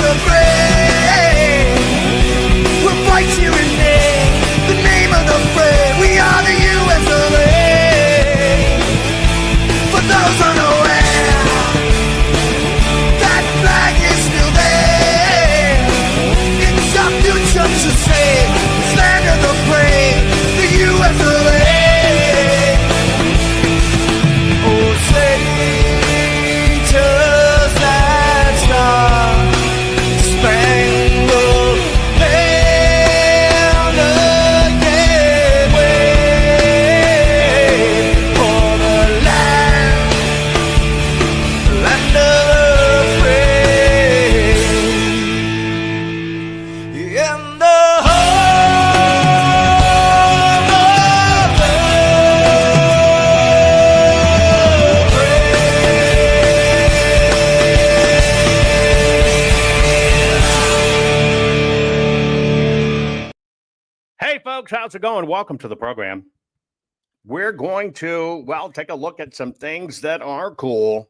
of the brave. We'll fight you in name, the name of the brave. We are the U.S. of A. For those unaware, that flag is still there. It's our future to save, this land of the brave, the U.S. of A. Oh, say, just that star, spangled banner, again wave for the land of the free, and the home of the Hey, folks, how's it going? Welcome to the program. We're going to, well, take a look at some things that are cool.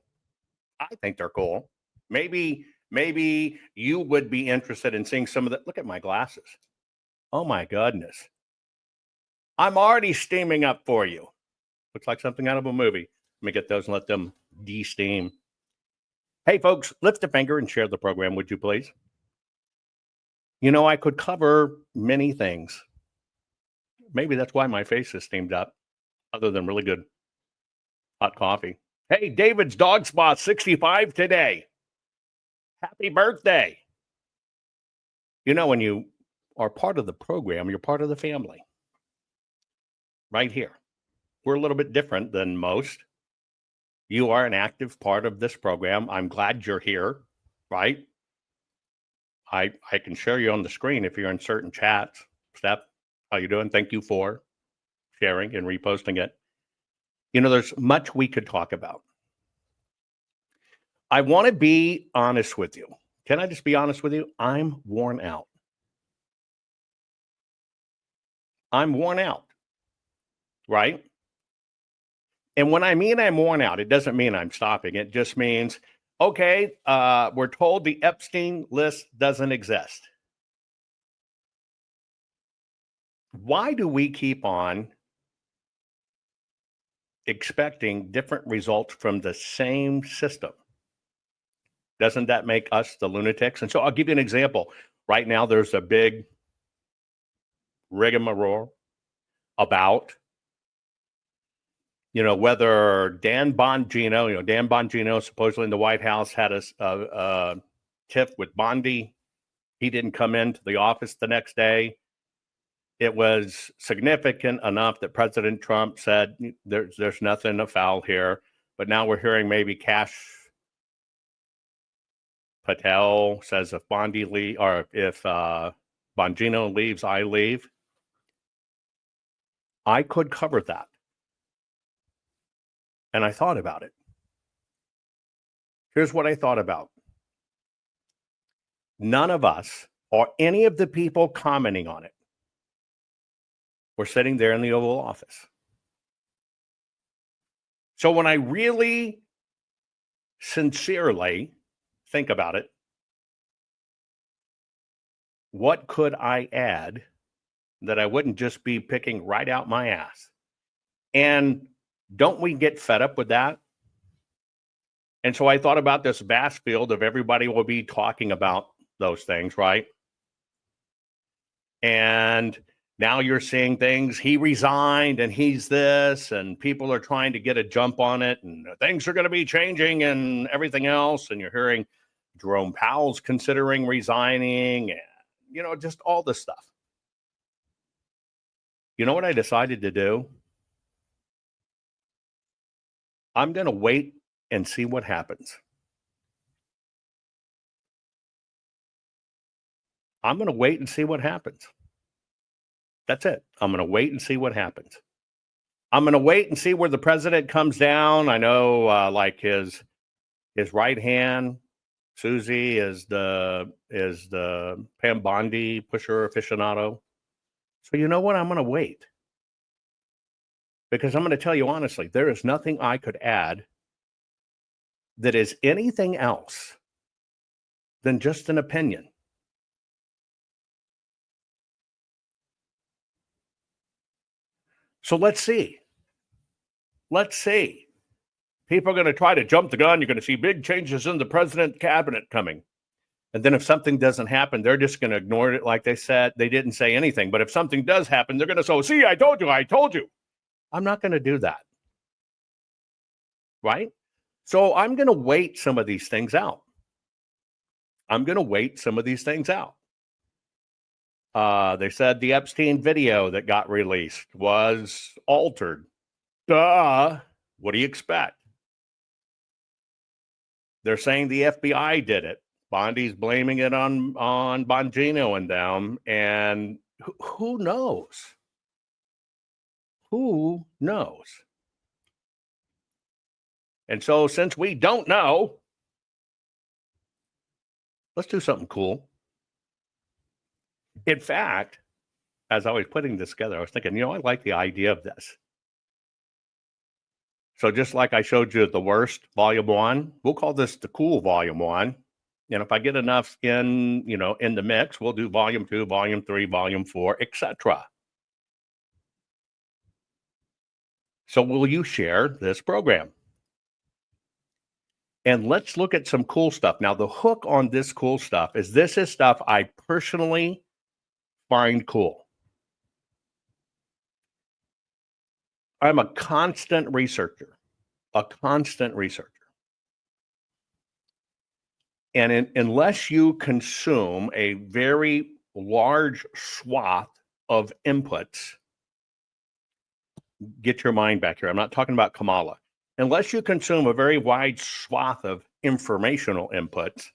I think they're cool. Maybe you would be interested in seeing some of the, look at my glasses. Oh my goodness. I'm already steaming up for you. Looks like something out of a movie. Let me get those and let them de-steam. Hey, folks, lift a finger and share the program, would you please? You know, I could cover many things. Maybe that's why my face is steamed up, other than really good hot coffee. Hey, David's Dog Spot, 65 today. Happy birthday. You know, when you are part of the program, you're part of the family. Right here. We're a little bit different than most. You are an active part of this program. I'm glad you're here, right? I can share you on the screen if you're in certain chats. Steph, how you doing? Thank you for sharing and reposting it. You know, there's much we could talk about. I want to be honest with you. Can I just be honest with you? I'm worn out. I'm worn out, right? And when I mean I'm worn out, it doesn't mean I'm stopping. It just means, okay, we're told the Epstein list doesn't exist. Why do we keep on expecting different results from the same system? Doesn't that make us the lunatics? And so I'll give you an example. Right now, there's a big rigmarole about, you know, whether Dan Bongino, supposedly in the White House, had a tiff with Bondi. He didn't come into the office the next day. It was significant enough that President Trump said there's nothing afoul here. But now we're hearing maybe Kash Patel says if if Bongino leaves, I leave. I could cover that. And I thought about it. Here's what I thought about. None of us or any of the people commenting on it were sitting there in the Oval Office. So when I really sincerely think about it, what could I add that I wouldn't just be picking right out my ass? And don't we get fed up with that? And so I thought about this vast field of everybody will be talking about those things, right? And now you're seeing things, he resigned and he's this, and people are trying to get a jump on it, and things are going to be changing and everything else. And you're hearing Jerome Powell's considering resigning, and, you know, just all this stuff. You know what I decided to do? I'm going to wait and see what happens. I'm going to wait and see what happens. That's it. I'm going to wait and see what happens. I'm going to wait and see where the president comes down. I know, like his right hand, Susie, is the Pam Bondi pusher aficionado. So you know what? I'm going to wait, because I'm going to tell you honestly, there is nothing I could add that is anything else than just an opinion. So let's see. Let's see. People are going to try to jump the gun. You're going to see big changes in the president's cabinet coming. And then if something doesn't happen, they're just going to ignore it like they said. They didn't say anything. But if something does happen, they're going to say, see, I told you. I'm not going to do that. Right? So I'm going to wait some of these things out. They said the Epstein video that got released was altered. Duh. What do you expect? They're saying the FBI did it. Bondi's blaming it on Bongino and them. And who knows? Who knows? And so since we don't know, let's do something cool. In fact, as I was putting this together, I was thinking, I like the idea of this. So just like I showed you the worst, volume 1, we'll call this the cool volume 1. And if I get enough in the mix, we'll do volume 2, volume 3, volume 4, etc. So will you share this program? And let's look at some cool stuff. Now, the hook on this cool stuff is this is stuff I personally find cool. I'm a constant researcher. And unless you consume a very large swath of inputs, get your mind back here. I'm not talking about Kamala. Unless you consume a very wide swath of informational inputs,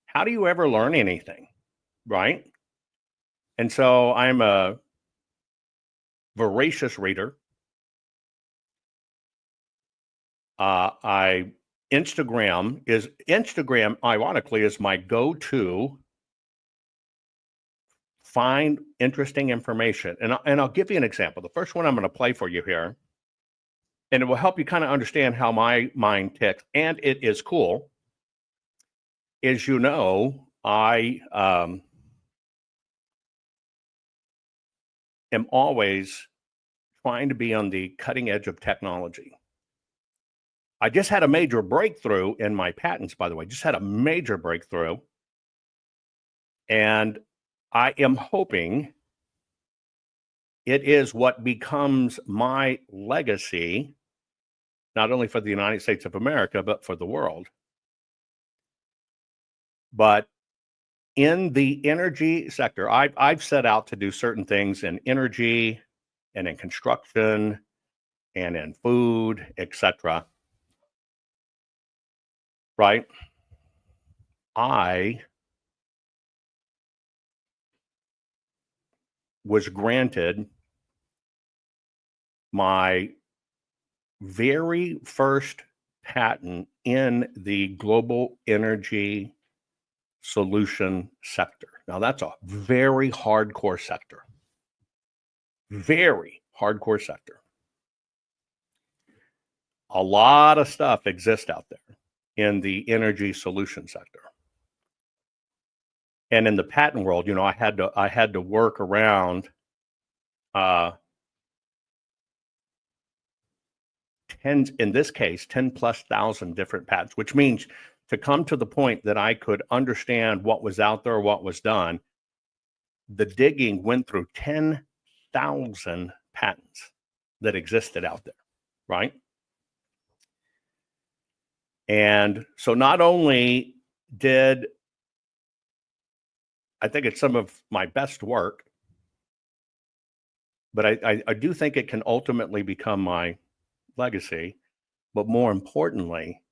how do you ever learn anything, right? And so I'm a voracious reader. Instagram, ironically, is my go-to find interesting information. And I'll give you an example. The first one I'm going to play for you here, and it will help you kind of understand how my mind ticks, and it is cool, is I am always trying to be on the cutting edge of technology. I just had a major breakthrough in my patents, by the way, just had a major breakthrough. And I am hoping it is what becomes my legacy, not only for the United States of America, but for the world. But in the energy sector, I've set out to do certain things in energy and in construction and in food, etc. Right? I was granted my very first patent in the global energy solution sector. Now, that's a very hardcore sector. Very hardcore sector. A lot of stuff exists out there in the energy solution sector. And in the patent world, I had to work around 10 plus thousand different patents, which means to come to the point that I could understand what was out there, what was done, the digging went through 10,000 patents that existed out there, right? And so not only did I think it's some of my best work, but I do think it can ultimately become my legacy. But more importantly,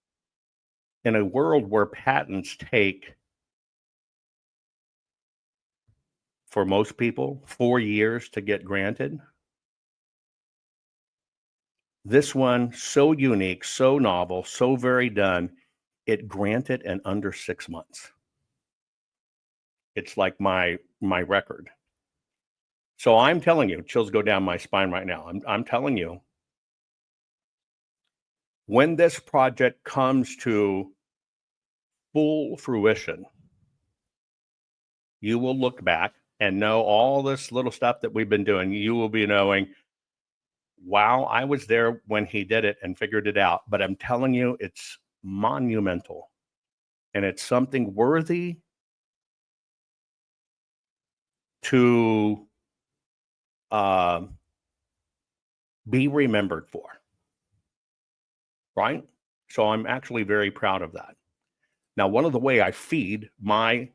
in a world where patents take, for most people, 4 years to get granted, this one, so unique, so novel, so very done, it granted in under 6 months. It's like my record. So I'm telling you, chills go down my spine right now. I'm telling you, when this project comes to full fruition, you will look back and know all this little stuff that we've been doing. You will be knowing, wow, I was there when he did it and figured it out. But I'm telling you, it's monumental. And it's something worthy to be remembered for. Right? So I'm actually very proud of that. Now, one of the way I feed my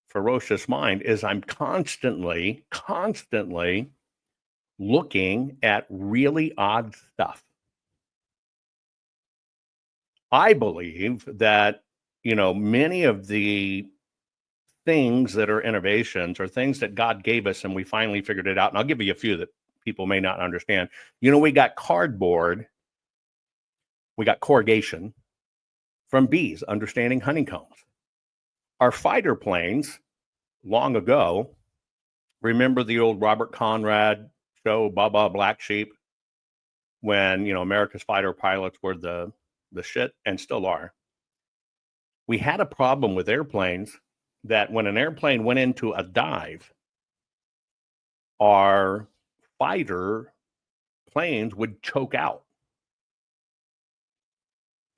ferocious mind is I'm constantly looking at really odd stuff. I believe that, many of the things that are innovations are things that God gave us and we finally figured it out. And I'll give you a few that people may not understand. We got cardboard, we got corrugation from bees, understanding honeycombs. Our fighter planes, long ago, remember the old Robert Conrad show, Baba Black Sheep, when, America's fighter pilots were the shit and still are. We had a problem with airplanes that when an airplane went into a dive, our fighter planes would choke out.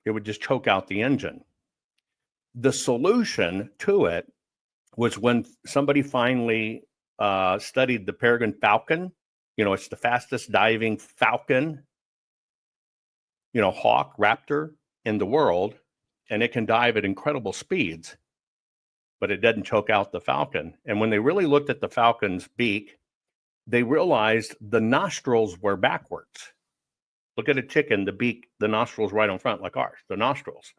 It would just choke out the engine. The solution to it was when somebody finally studied the Peregrine Falcon. It's the fastest diving falcon, hawk, raptor in the world, and it can dive at incredible speeds, but it doesn't choke out the falcon. And when they really looked at the falcon's beak, they realized the nostrils were backwards. Look at a chicken, the beak, the nostrils right on front like ours, the nostrils.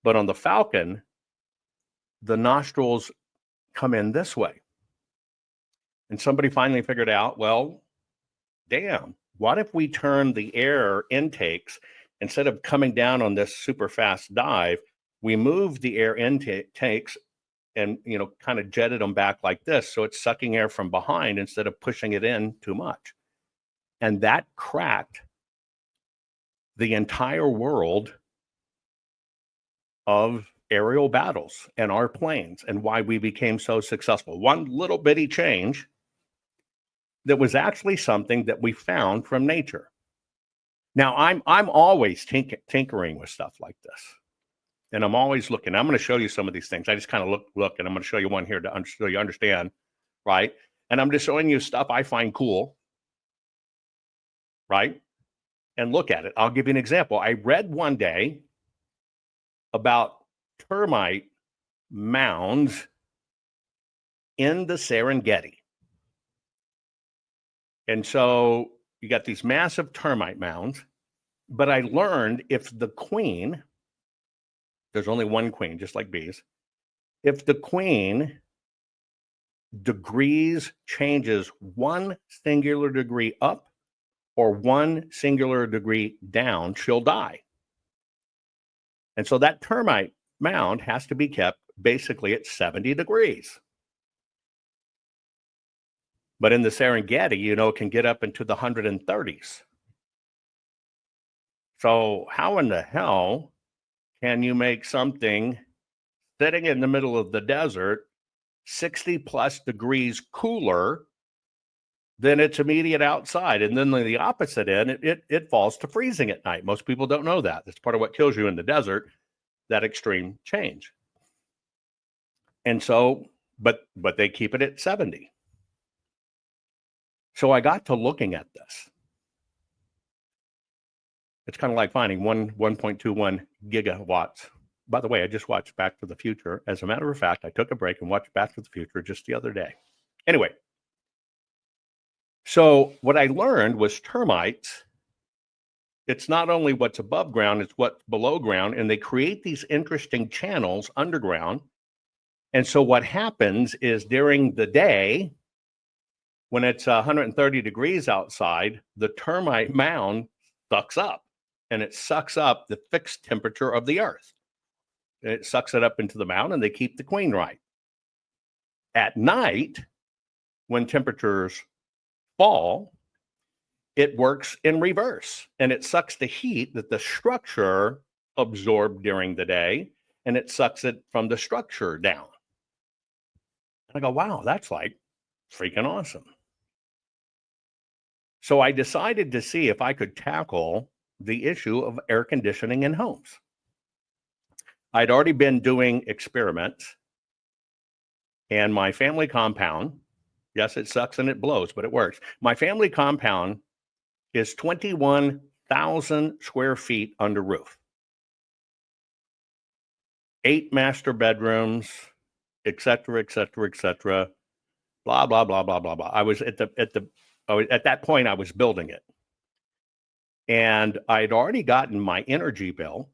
But on the falcon, the nostrils come in this way. And somebody finally figured out, well, damn, what if we turn the air intakes, instead of coming down on this super fast dive, we move the air intakes and, kind of jetted them back like this. So it's sucking air from behind instead of pushing it in too much. And that cracked the entire world of aerial battles and our planes and why we became so successful. One little bitty change that was actually something that we found from nature. Now, I'm always tinkering with stuff like this. And I'm always looking. I'm going to show you some of these things. I just kind of look, and I'm going to show you one here so you understand, right? And I'm just showing you stuff I find cool, right? And look at it. I'll give you an example. I read one day about termite mounds in the Serengeti. And so you got these massive termite mounds, but I learned if the queen, there's only one queen, just like bees, if the queen degrees changes one singular degree up or one singular degree down, she'll die. And so that termite mound has to be kept basically at 70 degrees. But in the Serengeti, it can get up into the 130s. So how in the hell can you make something sitting in the middle of the desert 60 plus degrees cooler than its immediate outside? And then the opposite end, it falls to freezing at night. Most people don't know that. That's part of what kills you in the desert, that extreme change. And so, but they keep it at 70. So I got to looking at this. It's kind of like finding 1.21 gigawatts. By the way, I just watched Back to the Future. As a matter of fact, I took a break and watched Back to the Future just the other day. Anyway, so what I learned was termites, it's not only what's above ground, it's what's below ground, and they create these interesting channels underground. And so what happens is during the day, when it's 130 degrees outside, the termite mound sucks up, and it sucks up the fixed temperature of the earth. It sucks it up into the mound, and they keep the queen right. At night, when temperatures fall, it works in reverse, and it sucks the heat that the structure absorbed during the day, and it sucks it from the structure down. And I go, wow, that's like freaking awesome. So I decided to see if I could tackle the issue of air conditioning in homes. I'd already been doing experiments, and my family compound, yes, it sucks and it blows, but it works. My family compound is 21,000 square feet under roof. 8 master bedrooms, et cetera, et cetera, et cetera. Blah, blah, blah, blah, blah, blah. I was at that point, I was building it. And I'd already gotten my energy bill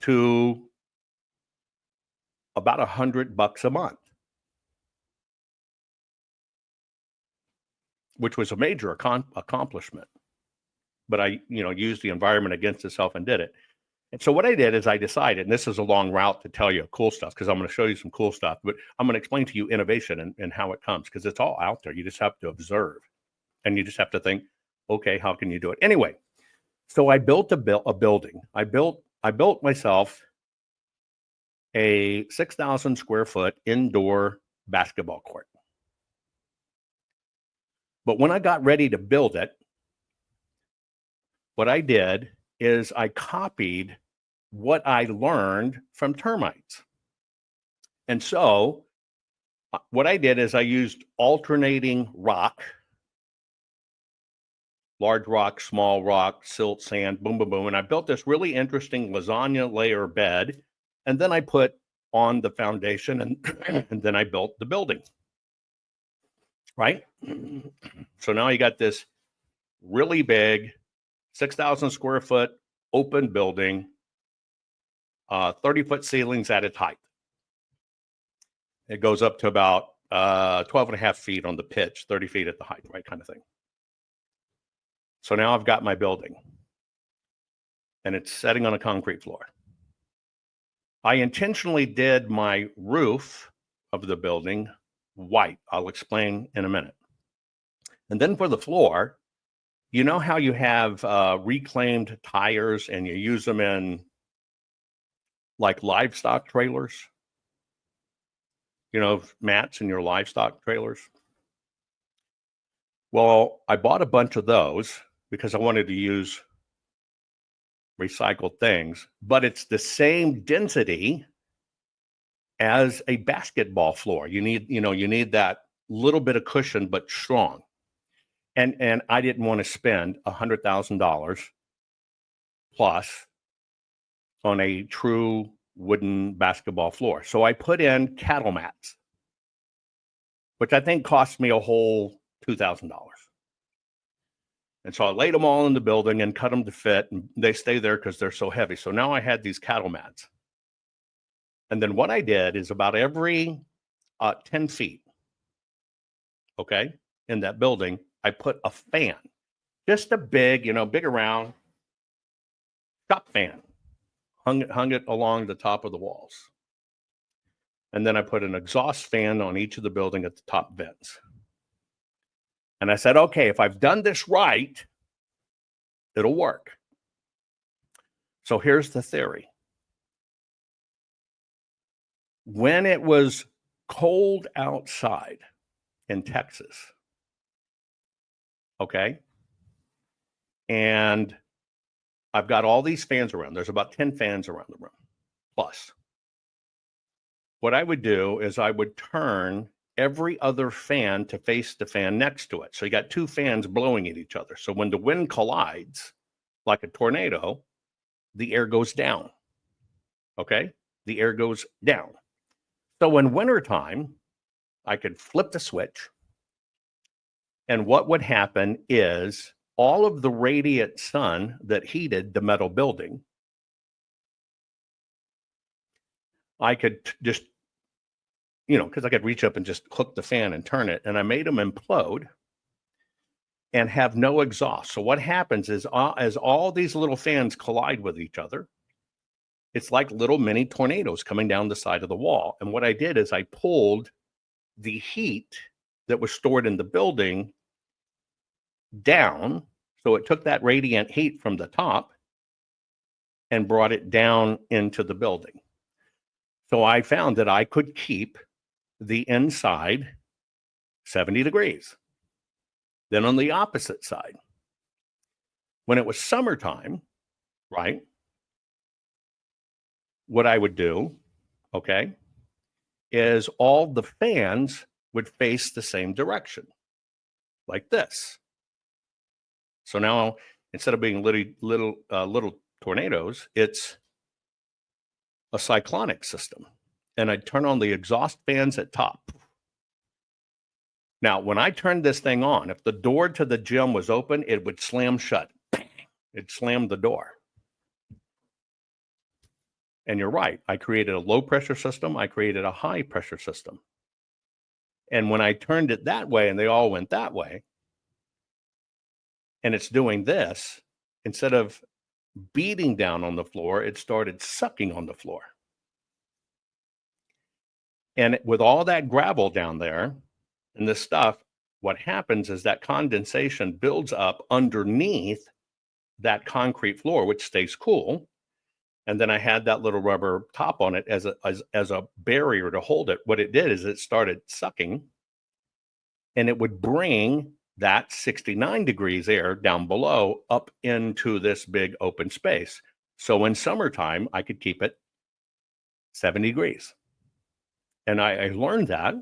to about $100 a month, which was a major accomplishment. But I, used the environment against itself and did it. And so what I did is I decided, and this is a long route to tell you cool stuff, because I'm going to show you some cool stuff, but I'm going to explain to you innovation and how it comes, because it's all out there. You just have to observe, and you just have to think, okay, how can you do it? Anyway, so I built a building. I built myself a 6,000 square foot indoor basketball court. But when I got ready to build it, what I did is I copied what I learned from termites. And so what I did is I used alternating rock, large rock, small rock, silt, sand, boom, boom, boom. And I built this really interesting lasagna layer bed. And then I put on the foundation and then I built the building. Right? So now you got this really big 6,000 square foot open building, 30-foot ceilings at its height. It goes up to about 12 and a half feet on the pitch, 30 feet at the height, right, kind of thing. So now I've got my building, and it's setting on a concrete floor. I intentionally did my roof of the building white. I'll explain in a minute. And then for the floor, you know how you have reclaimed tires and you use them in like livestock trailers? Mats in your livestock trailers? Well, I bought a bunch of those because I wanted to use recycled things, but it's the same density as a basketball floor. You need that little bit of cushion, but strong. And I didn't want to spend $100,000 plus on a true wooden basketball floor. So I put in cattle mats, which I think cost me a whole $2,000. And so I laid them all in the building and cut them to fit, and they stay there because they're so heavy. So now I had these cattle mats. And then what I did is about every 10 feet, okay, in that building, I put a fan, just a big around shop fan, hung it along the top of the walls. And then I put an exhaust fan on each of the building at the top vents. And I said, okay, if I've done this right, it'll work. So here's the theory. When it was cold outside in Texas, okay, and I've got all these fans around. There's about 10 fans around the room, plus. What I would do is I would turn every other fan to face the fan next to it. So you got 2 fans blowing at each other. So when the wind collides, like a tornado, the air goes down, okay? The air goes down. So in wintertime, I could flip the switch, and what would happen is all of the radiant sun that heated the metal building, I could just, because I could reach up and just hook the fan and turn it, and I made them implode and have no exhaust. So what happens is as all these little fans collide with each other, it's like little mini tornadoes coming down the side of the wall. And what I did is I pulled the heat that was stored in the building down. So it took that radiant heat from the top and brought it down into the building. So I found that I could keep the inside 70 degrees. Then on the opposite side, when it was summertime, right, what I would do, okay, is all the fans would face the same direction, like this. So now, instead of being little tornadoes, it's a cyclonic system. And I'd turn on the exhaust fans at top. Now, when I turned this thing on, if the door to the gym was open, it would slam shut. It slammed the door. And you're right. I created a low pressure system. I created a high pressure system. And when I turned it that way and they all went that way, and it's doing this, instead of beating down on the floor, it started sucking on the floor. And with all that gravel down there and this stuff, what happens is that condensation builds up underneath that concrete floor, which stays cool. And then I had that little rubber top on it as a barrier to hold it. What it did is it started sucking, and it would bring that 69 degrees air down below up into this big open space. So in summertime, I could keep it 70 degrees. And I learned that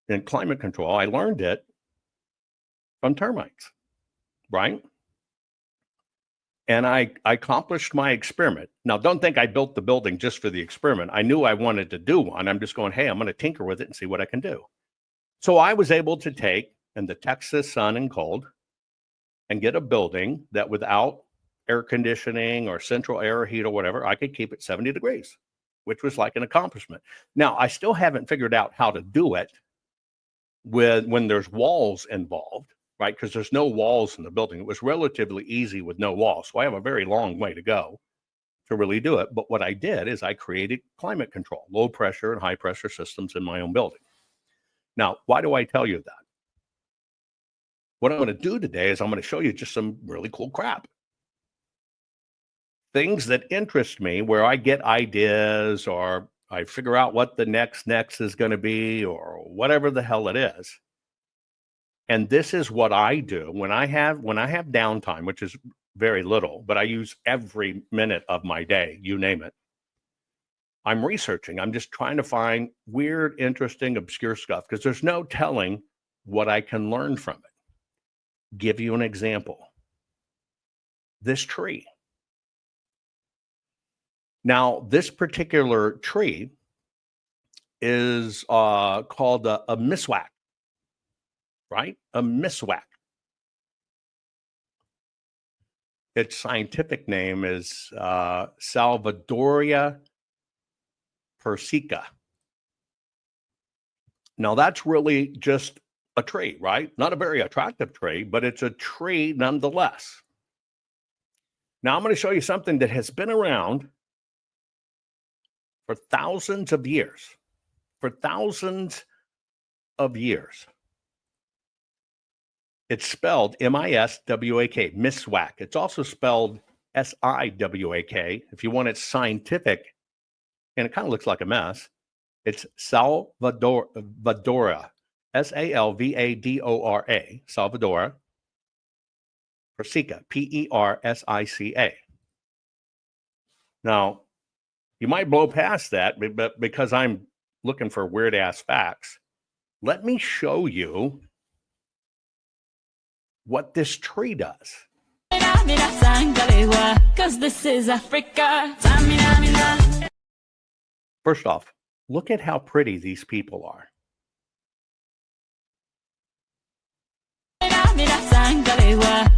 in climate control. I learned it from termites, right? And I accomplished my experiment. Now, don't think I built the building just for the experiment. I knew I wanted to do one. I'm just going, hey, I'm going to tinker with it and see what I can do. So I was able to take in the Texas sun and cold and get a building that without air conditioning or central air heat or whatever, I could keep it 70 degrees, which was like an accomplishment. Now, I still haven't figured out how to do it when there's walls involved, right? Because there's no walls in the building. It was relatively easy with no walls. So I have a very long way to go to really do it. But what I did is I created climate control, low pressure and high pressure systems in my own building. Now, why do I tell you that? What I'm going to do today is I'm going to show you just some really cool crap. Things that interest me, where I get ideas or I figure out what the next is going to be or whatever the hell it is. And this is what I do when I have downtime, which is very little, but I use every minute of my day, you name it. I'm researching. I'm just trying to find weird, interesting, obscure stuff because there's no telling what I can learn from it. Give you an example. This tree. Now, this particular tree is called a miswak, right? A miswak. Its scientific name is Salvadoria persica. Now, that's really just a tree, right? Not a very attractive tree, but it's a tree nonetheless. Now, I'm going to show you something that has been around for thousands of years. For thousands of years. It's spelled M-I-S-W-A-K, miswak. It's also spelled S-I-W-A-K. If you want it scientific, and it kind of looks like a mess, it's Salvadora, S-A-L-V-A-D-O-R-A, Salvadora persica, P-E-R-S-I-C-A. Now, you might blow past that, but because I'm looking for weird-ass facts, let me show you what this tree does. Because this is Africa. First off, look at how pretty these people are.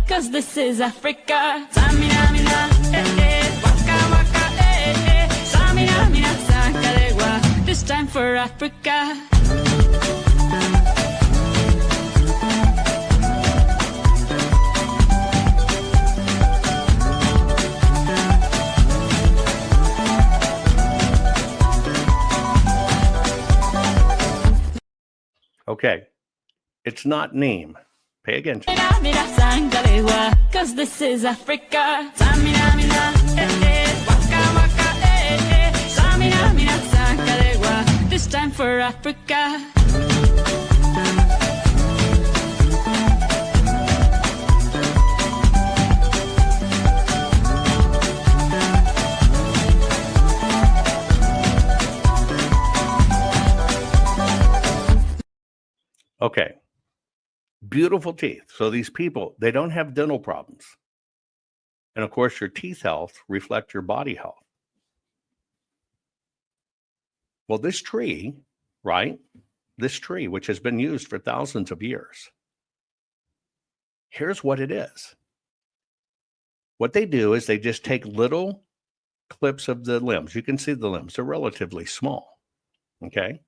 Because this is Africa. This time for Africa. Okay, it's not neem. Pay attention. Cause this is Africa. Samina, mina, waka, waka, Samina, mina, sangalewa. This time for Africa. Okay. Beautiful teeth. So these people, they don't have dental problems. And of course, your teeth health reflects your body health. Well, this tree, right? This tree, which has been used for thousands of years, here's what it is. What they do is they just take little clips of the limbs. You can see the limbs. They're relatively small. Okay.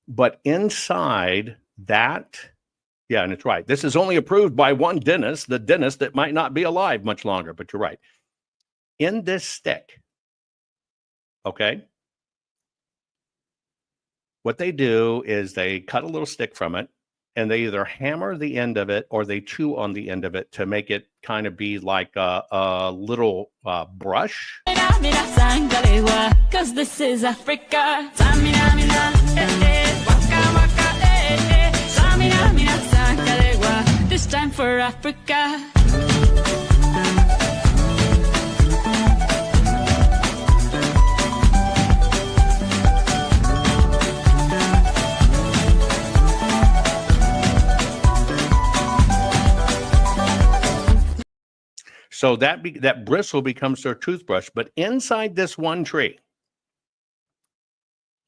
But inside that, yeah, and it's right. This is only approved by one dentist, the dentist that might not be alive much longer, but you're right. In this stick, okay, what they do is they cut a little stick from it, and they either hammer the end of it or they chew on the end of it to make it kind of be like a little brush. Cause this is Africa. Samina, mina, waka, waka, Samina, mina, sangalewa. This time for Africa. So that bristle becomes their toothbrush. But inside this one tree,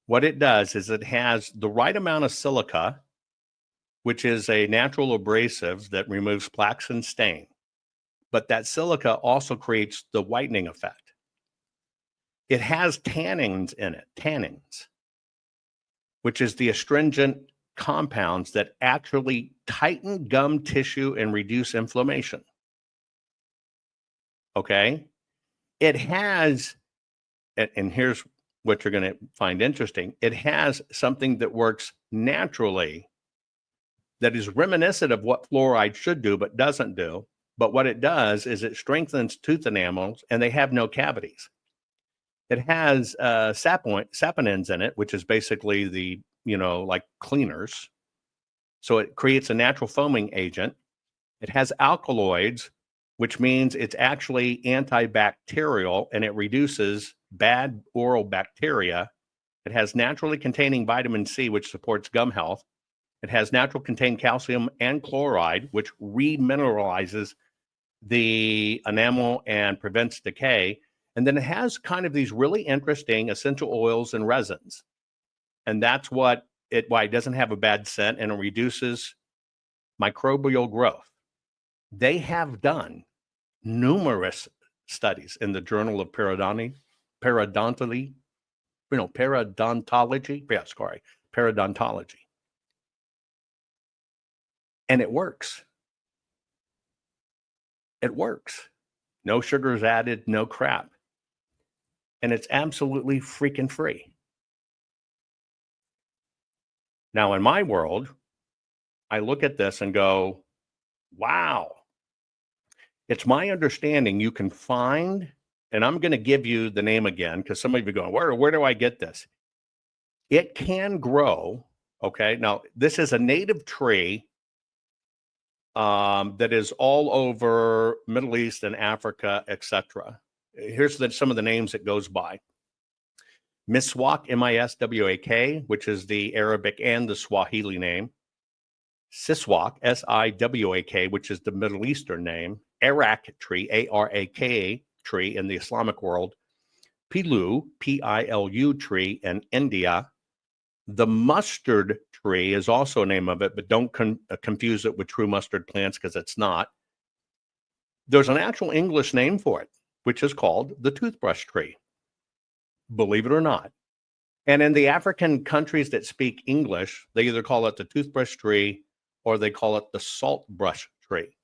what it does is it has the right amount of silica, which is a natural abrasive that removes plaques and stain. But that silica also creates the whitening effect. It has tannins in it, tannins, which is the astringent compounds that actually tighten gum tissue and reduce inflammation. Okay. It has, and here's what you're going to find interesting. It has something that works naturally that is reminiscent of what fluoride should do, but doesn't do. But what it does is it strengthens tooth enamels and they have no cavities. It has saponins in it, which is basically the, like cleaners. So it creates a natural foaming agent. It has alkaloids, which means it's actually antibacterial and it reduces bad oral bacteria. It has naturally containing vitamin C, which supports gum health. It has natural contained calcium and chloride, which remineralizes the enamel and prevents decay. And then it has kind of these really interesting essential oils and resins. And that's why it doesn't have a bad scent, and it reduces microbial growth. They have done numerous studies in the Journal of Parodontology. And it works. It works. No sugars added, no crap. And it's absolutely freaking free. Now, in my world, I look at this and go, wow. It's my understanding you can find, and I'm going to give you the name again because some of you are going, where do I get this? It can grow. Okay. Now, this is a native tree that is all over Middle East and Africa, etc. Here's some of the names it goes by. Miswak, M-I-S-W-A-K, which is the Arabic and the Swahili name. Siswak, S-I-W-A-K, which is the Middle Eastern name. Arak tree, A-R-A-K tree in the Islamic world. Pilu, P-I-L-U tree in India. The mustard tree is also a name of it, but don't confuse it with true mustard plants because it's not. There's an actual English name for it, which is called the toothbrush tree, believe it or not. And in the African countries that speak English, they either call it the toothbrush tree or they call it the saltbrush tree.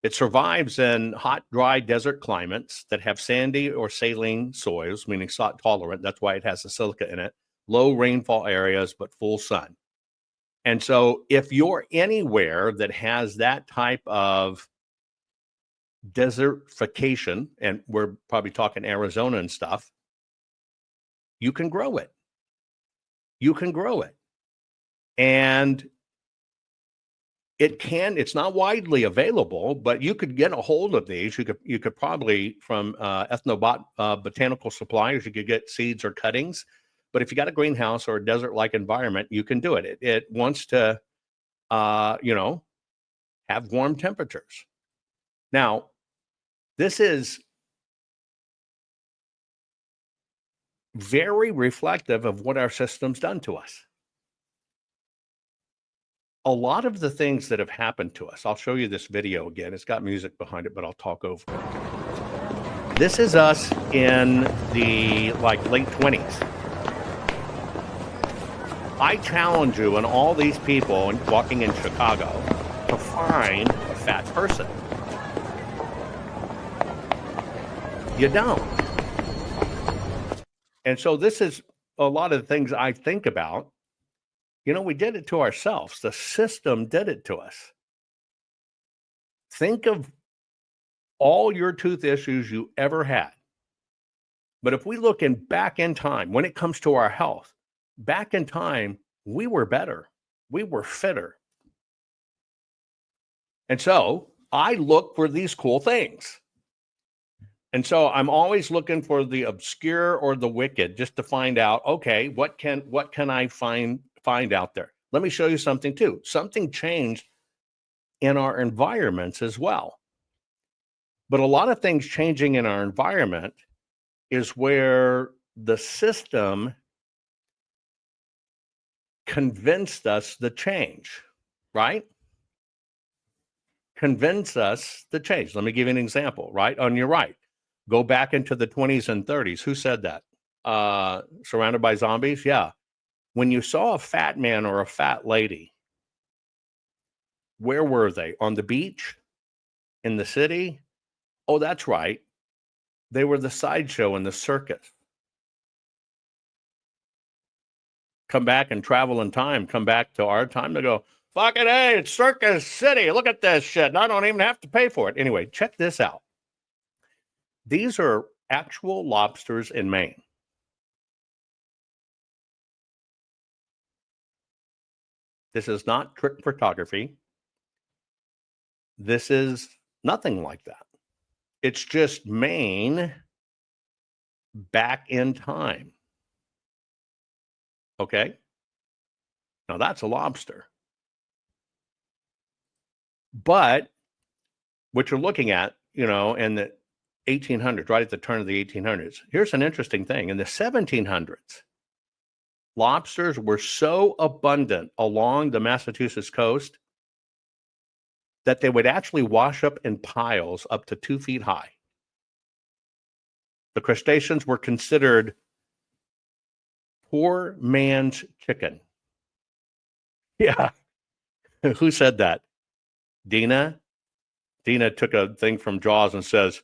It survives in hot, dry desert climates that have sandy or saline soils, meaning salt tolerant. That's why it has the silica in it. Low rainfall areas, but full sun. And so if you're anywhere that has that type of desertification, and we're probably talking Arizona and stuff, you can grow it. You can grow it. And it's not widely available, but you could get a hold of these. You could probably from botanical suppliers, you could get seeds or cuttings. But if you got a greenhouse or a desert-like environment, you can do it. It wants to, have warm temperatures. Now, this is very reflective of what our system's done to us. A lot of the things that have happened to us, I'll show you this video again. It's got music behind it, but I'll talk over it. This is us in the late 20s. I challenge you and all these people walking in Chicago to find a fat person. You don't. And so this is a lot of the things I think about. We did it to ourselves. The system did it to us. Think of all your tooth issues you ever had. But if we look back in time, when it comes to our health, back in time, we were better. We were fitter. And so I look for these cool things. And so I'm always looking for the obscure or the wicked just to find out, okay, what can I find out there? Let me show you something too. Something changed in our environments as well. But a lot of things changing in our environment is where the system convinced us the change, right? Convince us the change. Let me give you an example, right? On your right, go back into the 20s and 30s. Who said that? Surrounded by zombies? Yeah. When you saw a fat man or a fat lady, where were they? On the beach? In the city? Oh, that's right. They were the sideshow in the circus. Come back and travel in time, come back to our time to go, fucking hey, it's Circus City. Look at this shit. And I don't even have to pay for it. Anyway, check this out. These are actual lobsters in Maine. This is not trick photography. This is nothing like that. It's just Maine back in time. Okay? Now that's a lobster. But what you're looking at, in the 1800s, right at the turn of the 1800s, here's an interesting thing. In the 1700s, lobsters were so abundant along the Massachusetts coast that they would actually wash up in piles up to 2 feet high. The crustaceans were considered poor man's chicken. Yeah. Who said that? Dina? Dina took a thing from Jaws and says,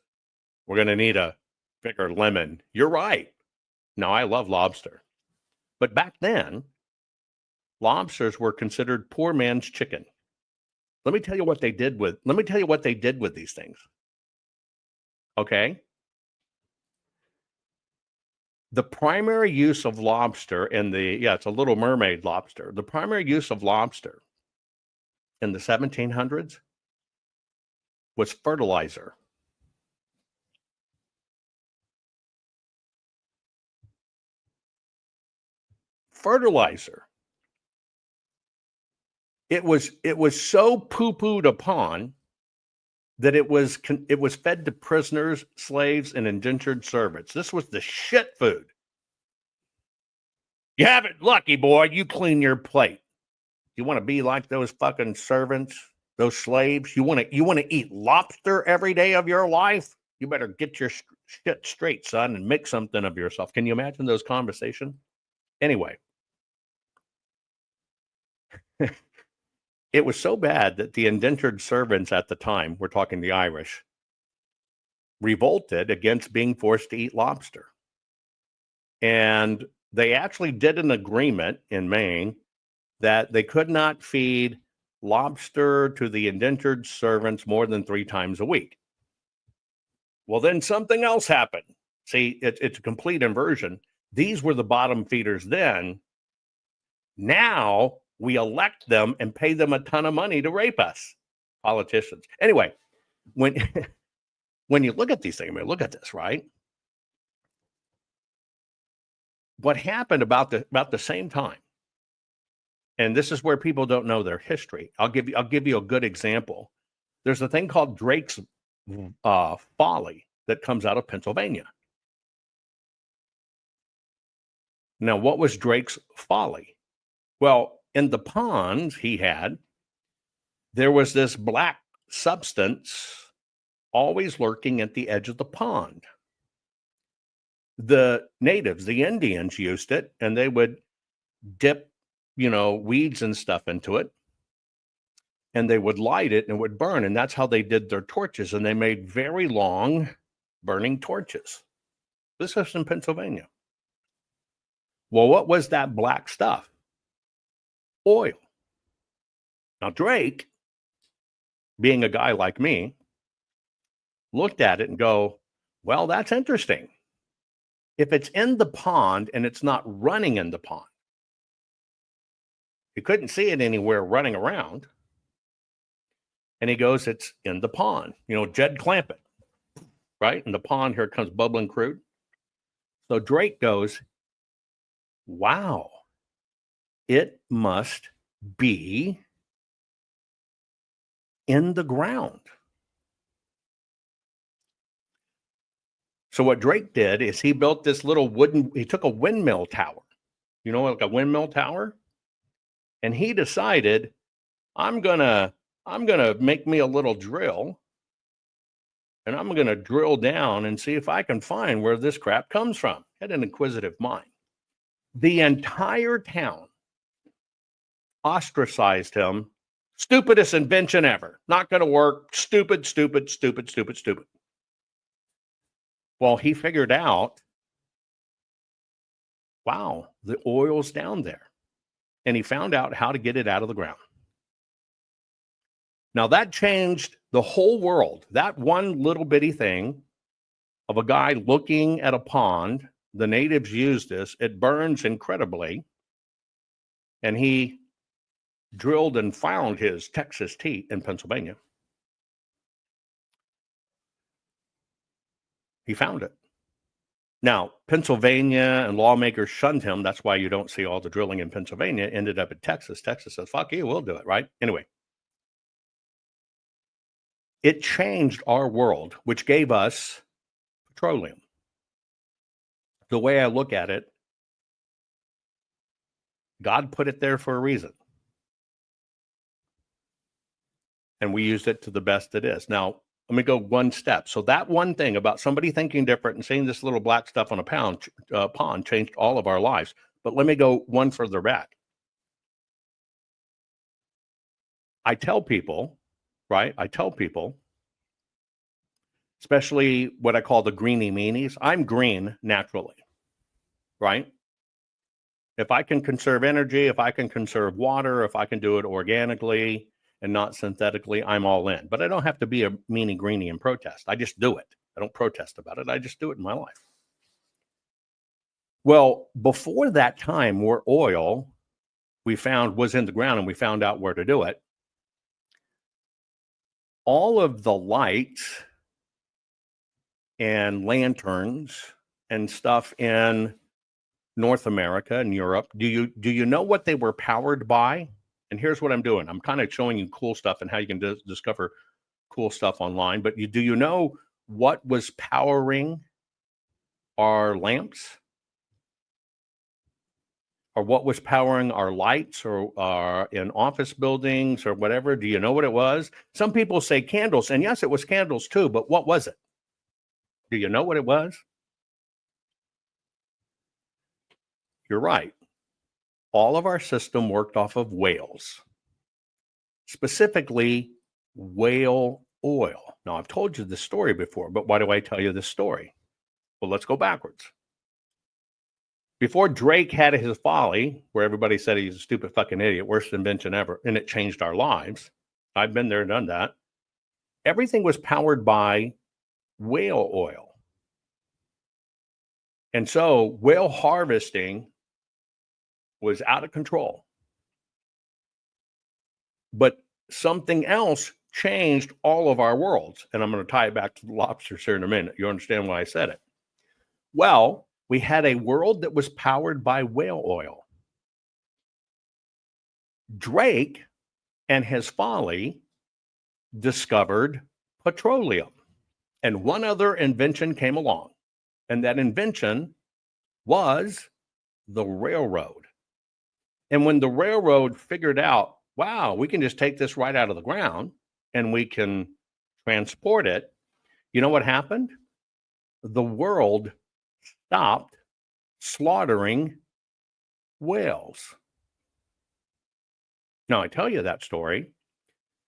we're going to need a bigger lemon. You're right. Now, I love lobster. But back then, lobsters were considered poor man's chicken. Let me tell you what they did with these things. Okay? The primary use of lobster it's a Little Mermaid lobster. The primary use of lobster in the 1700s was fertilizer. Fertilizer. It was so poo-pooed upon that it was fed to prisoners, slaves, and indentured servants. This was the shit food. You have it lucky, boy. You clean your plate. You want to be like those fucking servants, those slaves? You want to eat lobster every day of your life? You better get your shit straight, son, and make something of yourself. Can you imagine those conversations? Anyway. It was so bad that the indentured servants at the time, we're talking the Irish, revolted against being forced to eat lobster. And they actually did an agreement in Maine that they could not feed lobster to the indentured servants more than 3 times a week. Well, then something else happened. See, it's a complete inversion. These were the bottom feeders then. Now we elect them and pay them a ton of money to rape us, politicians. Anyway, when you look at these things, I mean, look at this, right? What happened about the same time, and this is where people don't know their history. I'll give you a good example. There's a thing called Drake's folly that comes out of Pennsylvania. Now, what was Drake's folly? Well, in the ponds he had, there was this black substance always lurking at the edge of the pond. The natives, the Indians, used it, and they would dip, weeds and stuff into it, and they would light it and it would burn. And that's how they did their torches. And they made very long burning torches. This is in Pennsylvania. Well, what was that black stuff? Oil. Now, Drake, being a guy like me, looked at it and go, well, that's interesting. If it's in the pond and it's not running in the pond, you couldn't see it anywhere running around. And he goes, it's in the pond. Jed Clampett, right? In the pond, here comes bubbling crude. So Drake goes, wow, it must be in the ground. So what Drake did is he built this little he took a windmill tower, like a windmill tower. And he decided, I'm gonna make me a little drill, and I'm gonna drill down and see if I can find where this crap comes from. Had an inquisitive mind. The entire town ostracized him. Stupidest invention ever. Not gonna work. Stupid, stupid, stupid, stupid, stupid. Well, he figured out, wow, the oil's down there. And he found out how to get it out of the ground. Now, that changed the whole world. That one little bitty thing of a guy looking at a pond, the natives used this. It burns incredibly. And he drilled and found his Texas tea in Pennsylvania. He found it. Now, Pennsylvania and lawmakers shunned him. That's why you don't see all the drilling in Pennsylvania. Ended up in Texas. Texas says, fuck you, we'll do it, right? Anyway, it changed our world, which gave us petroleum. The way I look at it, God put it there for a reason. And we used it to the best it is. Now, let me go one step. So that one thing about somebody thinking different and seeing this little black stuff on a pond changed all of our lives. But let me go one further back. I tell people, right? Especially what I call the greenie meanies. I'm green naturally, right? If I can conserve energy, if I can conserve water, if I can do it organically and not synthetically, I'm all in. But I don't have to be a meanie greenie and protest. I just do it. I don't protest about it. I just do it in my life. Well, before that time where oil we found was in the ground and we found out where to do it, all of the lights and lanterns and stuff in North America and Europe, do you know what they were powered by? And here's what I'm doing. I'm kind of showing you cool stuff and how you can discover cool stuff online. But do you know what was powering our lamps? Or what was powering our lights or in office buildings or whatever? Do you know what it was? Some people say candles. And yes, it was candles too. But what was it? Do you know what it was? You're right. All of our system worked off of whales, specifically whale oil. Now, I've told you this story before, but why do I tell you this story? Well, let's go backwards. Before Drake had his folly, where everybody said he's a stupid fucking idiot, worst invention ever, and it changed our lives. I've been there and done that. Everything was powered by whale oil. And so whale harvesting was out of control. But something else changed all of our worlds. And I'm going to tie it back to the lobsters here in a minute. You understand why I said it? Well, we had a world that was powered by whale oil. Drake and his folly discovered petroleum. And one other invention came along. And that invention was the railroad. And when the railroad figured out, wow, we can just take this right out of the ground and we can transport it, you know what happened? The world stopped slaughtering whales. Now, I tell you that story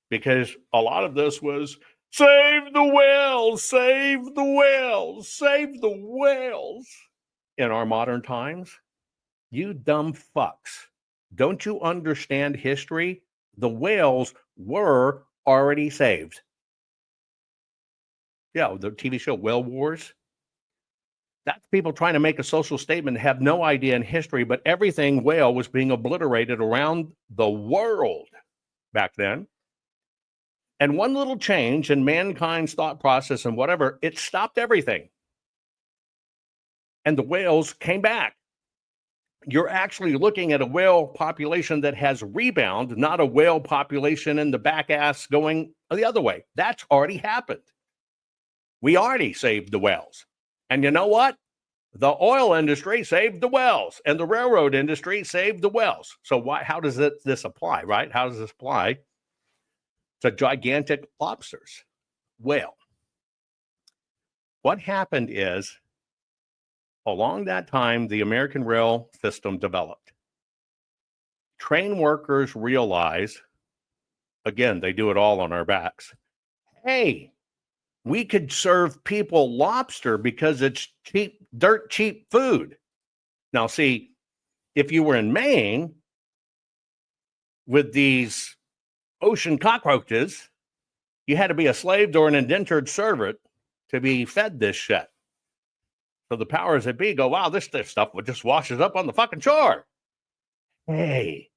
because a lot of this was save the whales, save the whales, save the whales. In our modern times, you dumb fucks. Don't you understand history? The whales were already saved. Yeah, the TV show Whale Wars. That's people trying to make a social statement, have no idea in history, but everything whale was being obliterated around the world back then. And one little change in mankind's thought process and whatever, it stopped everything. And the whales came back. You're actually looking at a whale population that has rebound, not a whale population in the back ass going the other way. That's already happened. We already saved the whales. And you know what? The oil industry saved the whales, and the railroad industry saved the whales. So how does this apply, right? How does this apply to gigantic lobsters? Well, what happened is, along that time, the American rail system developed. Train workers realized, again, they do it all on our backs. Hey, we could serve people lobster because it's cheap, dirt cheap food. Now, see, if you were in Maine with these ocean cockroaches, you had to be a slave or an indentured servant to be fed this shit. So the powers that be go, wow, this stuff just washes up on the fucking shore. Hey,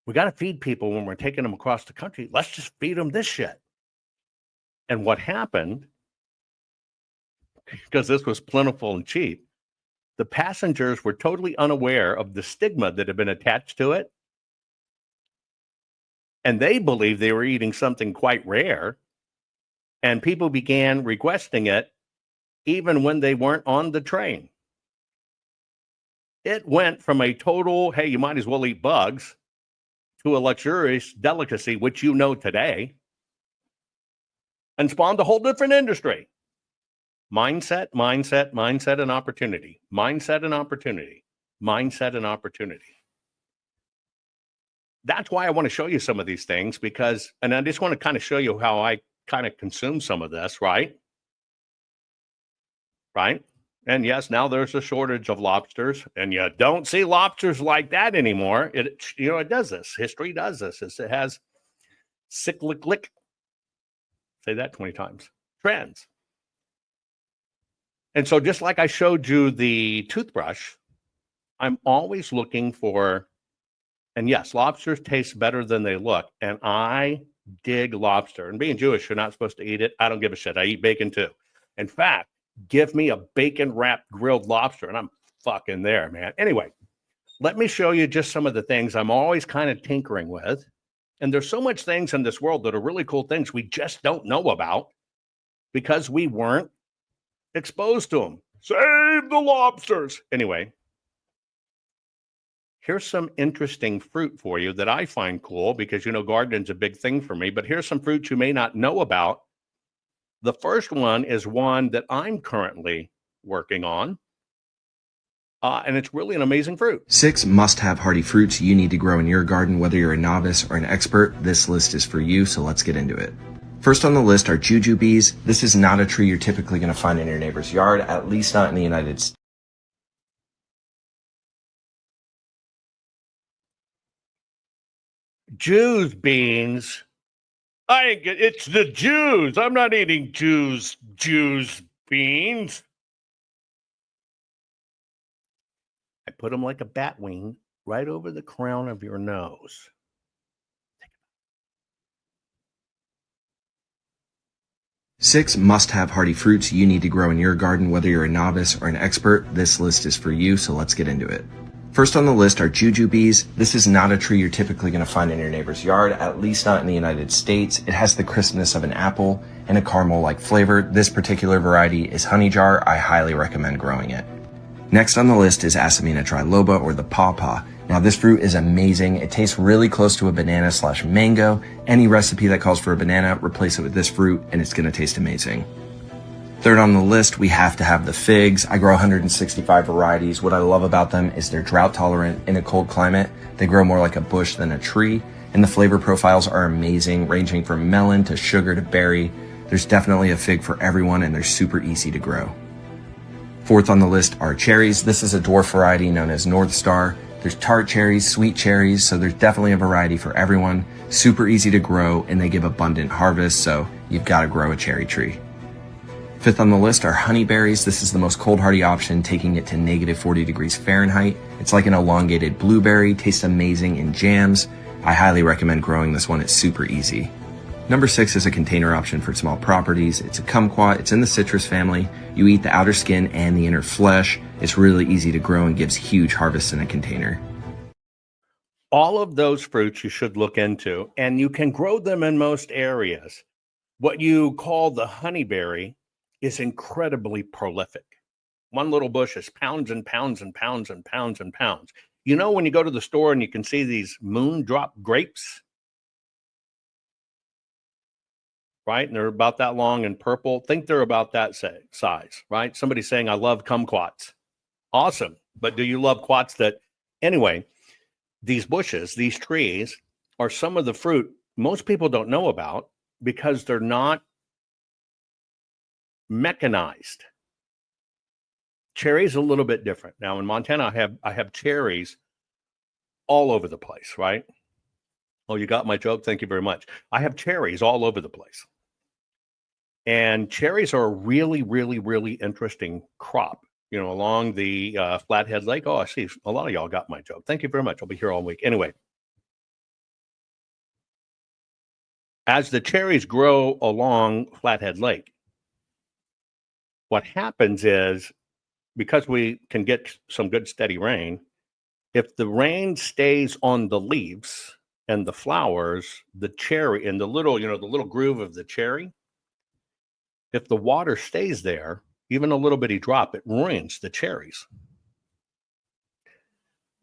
we got to feed people when we're taking them across the country. Let's just feed them this shit. And what happened, because this was plentiful and cheap, the passengers were totally unaware of the stigma that had been attached to it. And they believed they were eating something quite rare. And people began requesting it even when they weren't on the train. It went from a total, hey, you might as well eat bugs, to a luxurious delicacy, which you know today, and spawned a whole different industry. Mindset, and opportunity. Mindset and opportunity. Mindset and opportunity. That's why I want to show you some of these things, because, and I just want to kind of show you how I kind of consume some of this, right? Right? And yes, now there's a shortage of lobsters, and you don't see lobsters like that anymore. It does this. History does this. It has cyclic, say that 20 times, trends. And so just like I showed you the toothbrush, I'm always looking for, and yes, lobsters taste better than they look. And I dig lobster. And being Jewish, you're not supposed to eat it. I don't give a shit. I eat bacon too. In fact, give me a bacon-wrapped grilled lobster, and I'm fucking there, man. Anyway, let me show you just some of the things I'm always kind of tinkering with. And there's so much things in this world that are really cool things we just don't know about because we weren't exposed to them. Save the lobsters. Anyway, here's some interesting fruit for you that I find cool because, gardening's a big thing for me. But here's some fruits you may not know about. The first one is one that I'm currently working on, and it's really an amazing fruit. 6 must-have hardy fruits you need to grow in your garden. Whether you're a novice or an expert, this list is for you, so let's get into it. First on the list are jujubes. This is not a tree you're typically going to find in your neighbor's yard, at least not in the United States. Jews beans. I ain't get it's the Jews. I'm not eating Jews beans. I put them like a bat wing right over the crown of your nose. 6 must-have hardy fruits you need to grow in your garden. Whether you're a novice or an expert, this list is for you, so let's get into it. First on the list are jujubes. This is not a tree you're typically going to find in your neighbor's yard, at least not in the United States. It has the crispness of an apple and a caramel-like flavor. This particular variety is honey jar. I highly recommend growing it. Next on the list is Asamina triloba, or the pawpaw. Now this fruit is amazing. It tastes really close to a banana/mango. Any recipe that calls for a banana, replace it with this fruit and it's gonna taste amazing. Third on the list, we have to have the figs. I grow 165 varieties. What I love about them is they're drought tolerant in a cold climate. They grow more like a bush than a tree, and the flavor profiles are amazing, ranging from melon to sugar to berry. There's definitely a fig for everyone, and they're super easy to grow. Fourth on the list are cherries. This is a dwarf variety known as North Star. There's tart cherries, sweet cherries, so there's definitely a variety for everyone. Super easy to grow, and they give abundant harvest, so you've got to grow a cherry tree. Fifth on the list are honeyberries. This is the most cold hardy option, taking it to -40 degrees Fahrenheit. It's like an elongated blueberry, tastes amazing in jams. I highly recommend growing this one, it's super easy. Number 6 is a container option for small properties. It's a kumquat, it's in the citrus family. You eat the outer skin and the inner flesh. It's really easy to grow and gives huge harvests in a container. All of those fruits you should look into, and you can grow them in most areas. What you call the honeyberry is incredibly prolific. One little bush is pounds and pounds and pounds and pounds and pounds. You know, when you go to the store and you can see these moondrop grapes, right? And they're about that long and purple. Think they're about that size, right? Somebody's saying, I love kumquats. Awesome. But do you love quats that, anyway, these bushes, these trees are some of the fruit most people don't know about because they're not mechanized. Cherries a little bit different. Now in Montana, I have cherries all over the place, right? Oh, you got my joke? Thank you very much. I have cherries all over the place. And cherries are a really, really, really interesting crop, you know, along the Flathead Lake. Oh, I see a lot of y'all got my joke. Thank you very much. I'll be here all week. Anyway, as the cherries grow along Flathead Lake, what happens is, because we can get some good steady rain, if the rain stays on the leaves and the flowers, the cherry and the little groove of the cherry, if the water stays there, even a little bitty drop, it ruins the cherries.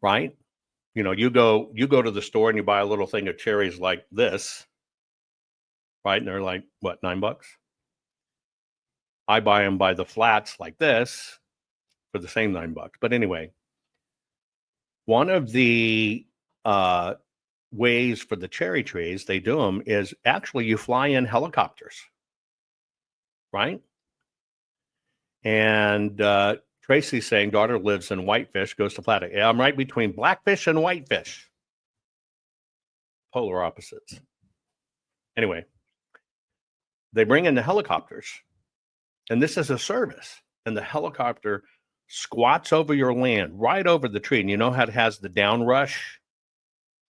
Right? You know, you go to the store and you buy a little thing of cherries like this, right? And they're like, what, $9? I buy them by the flats like this for the same $9. But anyway, one of the ways for the cherry trees, they do them, is actually you fly in helicopters, right? And Tracy's saying daughter lives in Whitefish, goes to Flathead. Yeah, I'm right between Blackfish and Whitefish. Polar opposites. Anyway, they bring in the helicopters. And this is a service. And the helicopter squats over your land, right over the tree. And you know how it has the downrush,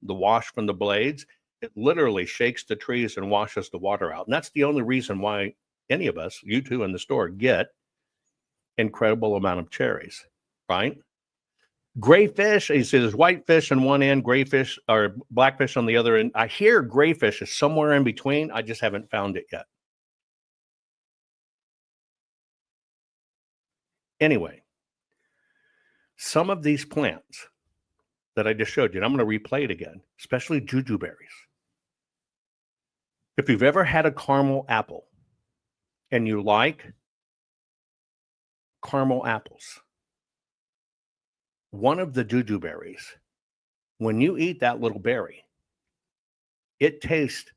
the wash from the blades? It literally shakes the trees and washes the water out. And that's the only reason why any of us, you two in the store, get incredible amount of cherries, right? Grayfish, you see there's whitefish on one end, grayfish or blackfish on the other end. I hear grayfish is somewhere in between. I just haven't found it yet. Anyway, some of these plants that I just showed you, and I'm going to replay it again, especially jujuberries. If you've ever had a caramel apple and you like caramel apples, one of the jujuberries, when you eat that little berry, it tastes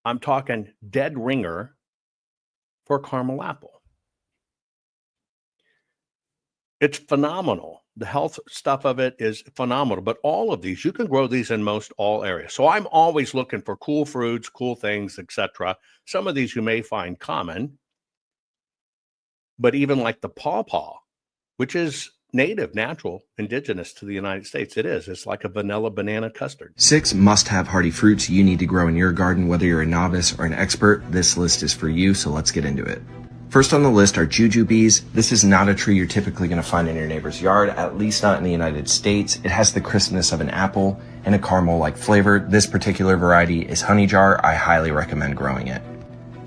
I'm talking dead ringer for caramel apple. It's phenomenal. The health stuff of it is phenomenal, but all of these, you can grow these in most all areas. So I'm always looking for cool fruits, cool things, etc. Some of these you may find common, but even like the pawpaw, which is native, natural, indigenous to the United States. It is. It's like a vanilla banana custard. 6 must-have hardy fruits you need to grow in your garden. Whether you're a novice or an expert, this list is for you, so let's get into it. First on the list are jujubes. This is not a tree you're typically going to find in your neighbor's yard, at least not in the United States. It has the crispness of an apple and a caramel-like flavor. This particular variety is honey jar. I highly recommend growing it.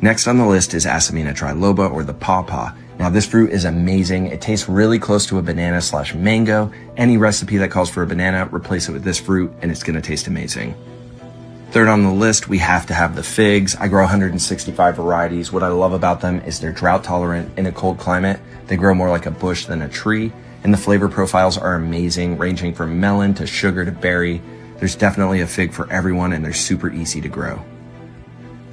Next on the list is Asimina triloba, or the pawpaw. Now this fruit is amazing. It tastes really close to a banana/mango. Any recipe that calls for a banana, replace it with this fruit and it's going to taste amazing. Third on the list, we have to have the figs. I grow 165 varieties. What I love about them is they're drought tolerant in a cold climate. They grow more like a bush than a tree, and the flavor profiles are amazing, ranging from melon to sugar to berry. There's definitely a fig for everyone, and they're super easy to grow.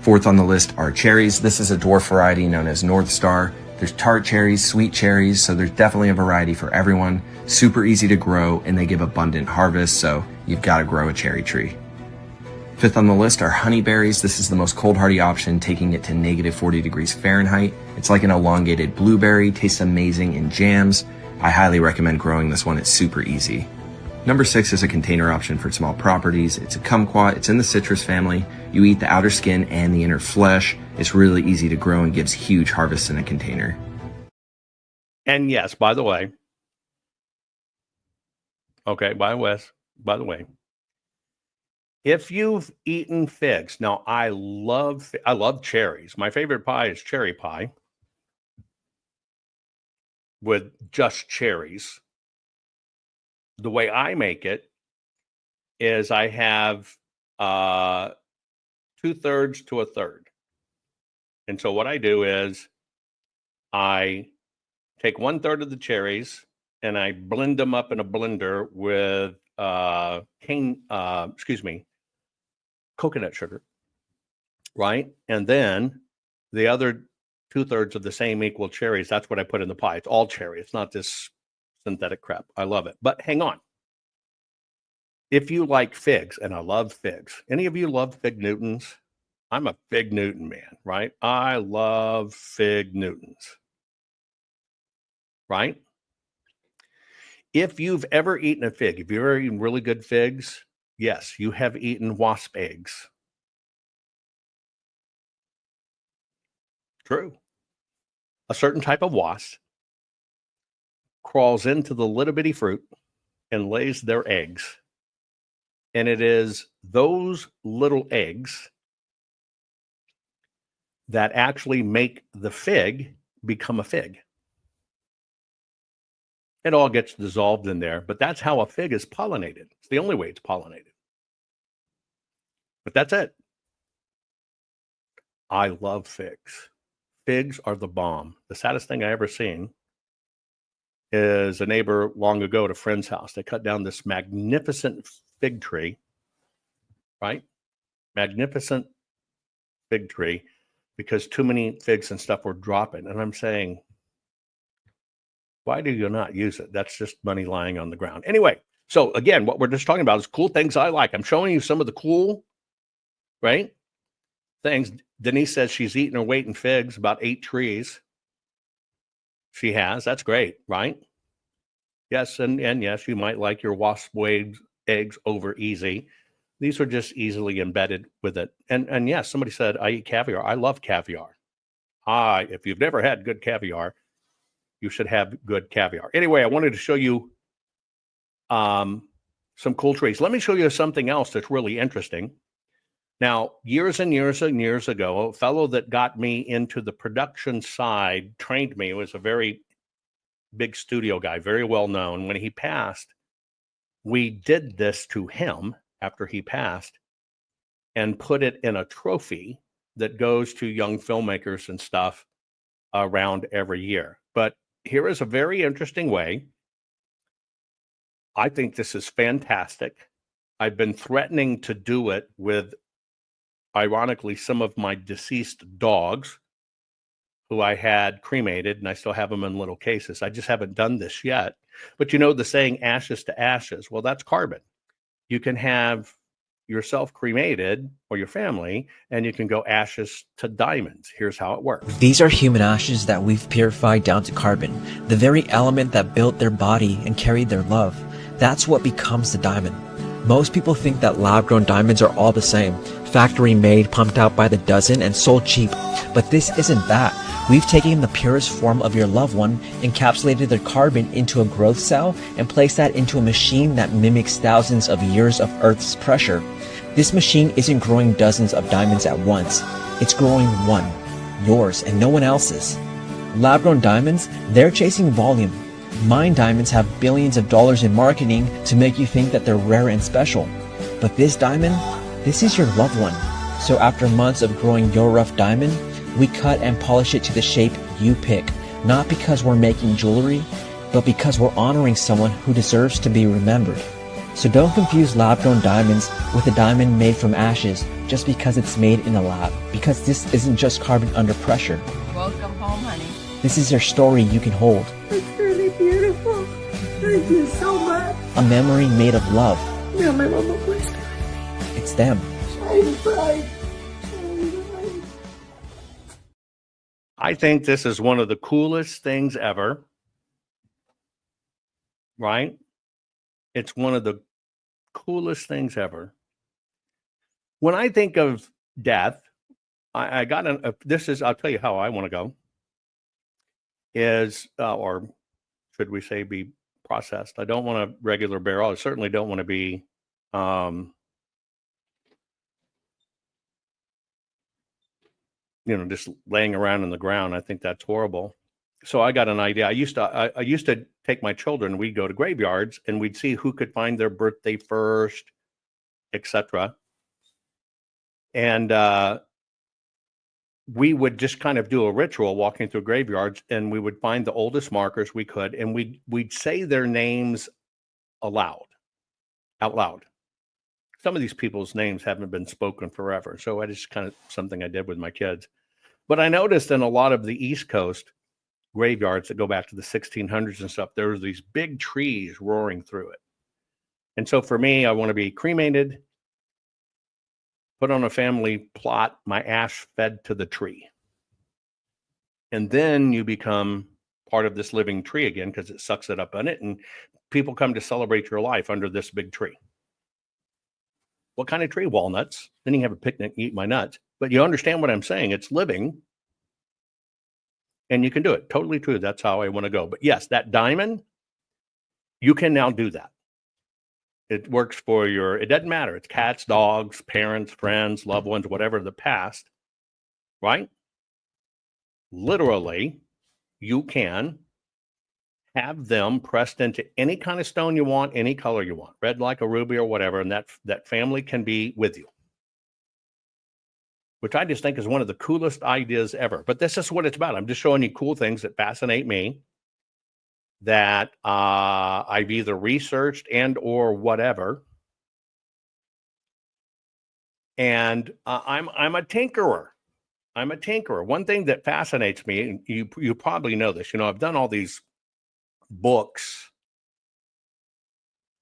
Fourth on the list are cherries. This is a dwarf variety known as North Star. There's tart cherries, sweet cherries, so there's definitely a variety for everyone. Super easy to grow, and they give abundant harvest, so you've got to grow a cherry tree. Fifth on the list are honeyberries. This is the most cold hardy option, taking it to negative 40 degrees Fahrenheit. It's like an elongated blueberry, tastes amazing in jams. I highly recommend growing this one, it's super easy. Number 6 is a container option for small properties. It's a kumquat, it's in the citrus family. You eat the outer skin and the inner flesh. It's really easy to grow and gives huge harvests in a container. And yes, by the way, if you've eaten figs, now I love cherries. My favorite pie is cherry pie with just cherries. The way I make it is I have 2/3 to 1/3. And so what I do is I take 1/3 of the cherries and I blend them up in a blender with coconut sugar, right? And then the other 2/3 of the same equal cherries, that's what I put in the pie. It's all cherry. It's not this synthetic crap. I love it. But hang on. If you like figs, and I love figs, any of you love fig Newtons? I'm a fig Newton man, right? I love fig Newtons, right? If you've ever eaten a fig, if you've ever eaten really good figs, yes, you have eaten wasp eggs. True. A certain type of wasp crawls into the little bitty fruit and lays their eggs. And it is those little eggs that actually make the fig become a fig. It all gets dissolved in there, but that's how a fig is pollinated. It's the only way it's pollinated. But that's it. I love figs. Figs are the bomb. The saddest thing I ever seen is a neighbor long ago at a friend's house. They cut down this magnificent fig tree, right? Magnificent fig tree, because too many figs and stuff were dropping. And I'm saying, why do you not use it? That's just money lying on the ground. Anyway, so again, what we're just talking about is cool things I like. I'm showing you some of the cool, right, things. Denise says she's eaten her weight in figs, about 8 trees. She has. That's great, right? Yes, and yes, you might like your wasp eggs over easy. These are just easily embedded with it. And yes, somebody said, I eat caviar. I love caviar. If you've never had good caviar, you should have good caviar. Anyway, I wanted to show you some cool trees. Let me show you something else that's really interesting. Now, years and years and years ago, a fellow that got me into the production side trained me. He was a very big studio guy, very well known. When he passed, we did this to him after he passed and put it in a trophy that goes to young filmmakers and stuff around every year. But here is a very interesting way. I think this is fantastic. I've been threatening to do it with ironically, some of my deceased dogs who I had cremated, and I still have them in little cases. I just haven't done this yet. But you know the saying, ashes to ashes. Well, that's carbon. You can have yourself cremated or your family, and you can go ashes to diamonds. Here's how it works. These are human ashes that we've purified down to carbon, the very element that built their body and carried their love. That's what becomes the diamond. Most people think that lab-grown diamonds are all the same, factory-made, pumped out by the dozen, and sold cheap. But this isn't that. We've taken the purest form of your loved one, encapsulated their carbon into a growth cell, and placed that into a machine that mimics thousands of years of Earth's pressure. This machine isn't growing dozens of diamonds at once. It's growing one, yours and no one else's. Lab-grown diamonds, they're chasing volume. Mine diamonds have billions of dollars in marketing to make you think that they're rare and special. But this diamond, this is your loved one. So after months of growing your rough diamond, we cut and polish it to the shape you pick, not because we're making jewelry, but because we're honoring someone who deserves to be remembered. So don't confuse lab-grown diamonds with a diamond made from ashes just because it's made in a lab, because this isn't just carbon under pressure. Welcome home, honey. This is your story you can hold. It's really beautiful. Thank you so much. A memory made of love. Yeah, my mama was It's them. shine bright. Shine bright. I think this is one of the coolest things ever, right? It's one of the coolest things ever. When I think of death, I got I'll tell you how I want to go, is, or should we say be processed. I don't want a regular barrel. I certainly don't want to be, just laying around in the ground. I think that's horrible. So I got an idea. I used to take my children. We'd go to graveyards and we'd see who could find their birthday first, etc. And we would just kind of do a ritual walking through graveyards, and we would find the oldest markers we could, and we'd say their names out loud. Some of these people's names haven't been spoken forever, so I just kind of something I did with my kids. But I noticed in a lot of the East Coast graveyards that go back to the 1600s and stuff, there were these big trees roaring through it. And so for me, I want to be cremated, put on a family plot, my ash fed to the tree. And then you become part of this living tree again because it sucks it up in it. And people come to celebrate your life under this big tree. What kind of tree? Walnuts. Then you have a picnic and eat my nuts. But you understand what I'm saying. It's living. And you can do it. Totally true. That's how I want to go. But yes, that diamond, you can now do that. It works for it doesn't matter. It's cats, dogs, parents, friends, loved ones, whatever the past, right? Literally, you can have them pressed into any kind of stone you want, any color you want, red like a ruby or whatever, and that family can be with you, which I just think is one of the coolest ideas ever. But this is what it's about. I'm just showing you cool things that fascinate me, that I've either researched and or whatever. And I'm a tinkerer. I'm a tinkerer. One thing that fascinates me, and you probably know this, I've done all these books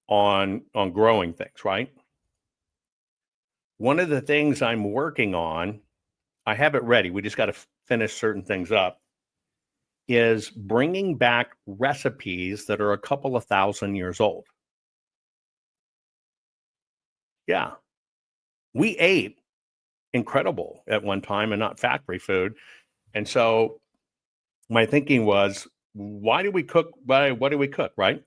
on growing things, right? One of the things I'm working on, I have it ready. We just got to finish certain things up, is bringing back recipes that are a couple of thousand years old. Yeah. We ate incredible at one time and not factory food. And so my thinking was, why do we cook? What do we cook, right?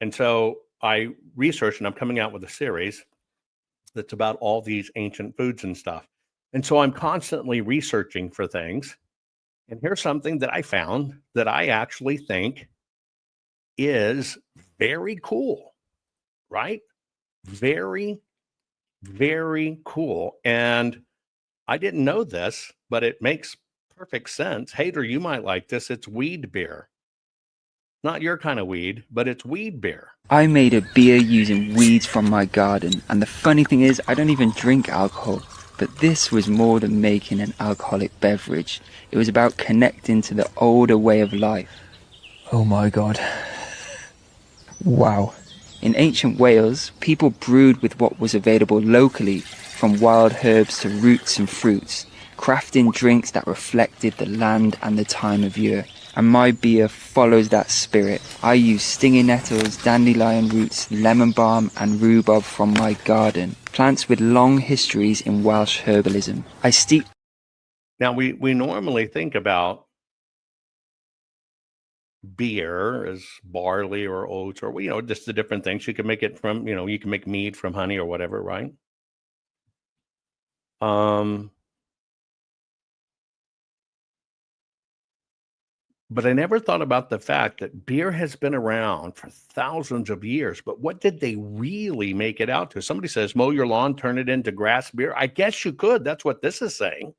And so I researched, and I'm coming out with a series that's about all these ancient foods and stuff. And so I'm constantly researching for things. And here's something that I found that I actually think is very cool, right? Very, very cool. And I didn't know this, but it makes perfect sense. Hater, you might like this. It's weed beer. Not your kind of weed, but it's weed beer. I made a beer using weeds from my garden, and the funny thing is, I don't even drink alcohol. But this was more than making an alcoholic beverage. It was about connecting to the older way of life. Oh my God. Wow. In ancient Wales, people brewed with what was available locally, from wild herbs to roots and fruits, crafting drinks that reflected the land and the time of year. And my beer follows that spirit. I use stinging nettles, dandelion roots, lemon balm and rhubarb from my garden, plants with long histories in Welsh herbalism. I steep... Now, we normally think about beer as barley or oats or, just the different things. You can make it from, you can make mead from honey or whatever, right? But I never thought about the fact that beer has been around for thousands of years. But what did they really make it out to? Somebody says, mow your lawn, turn it into grass beer. I guess you could. That's what this is saying.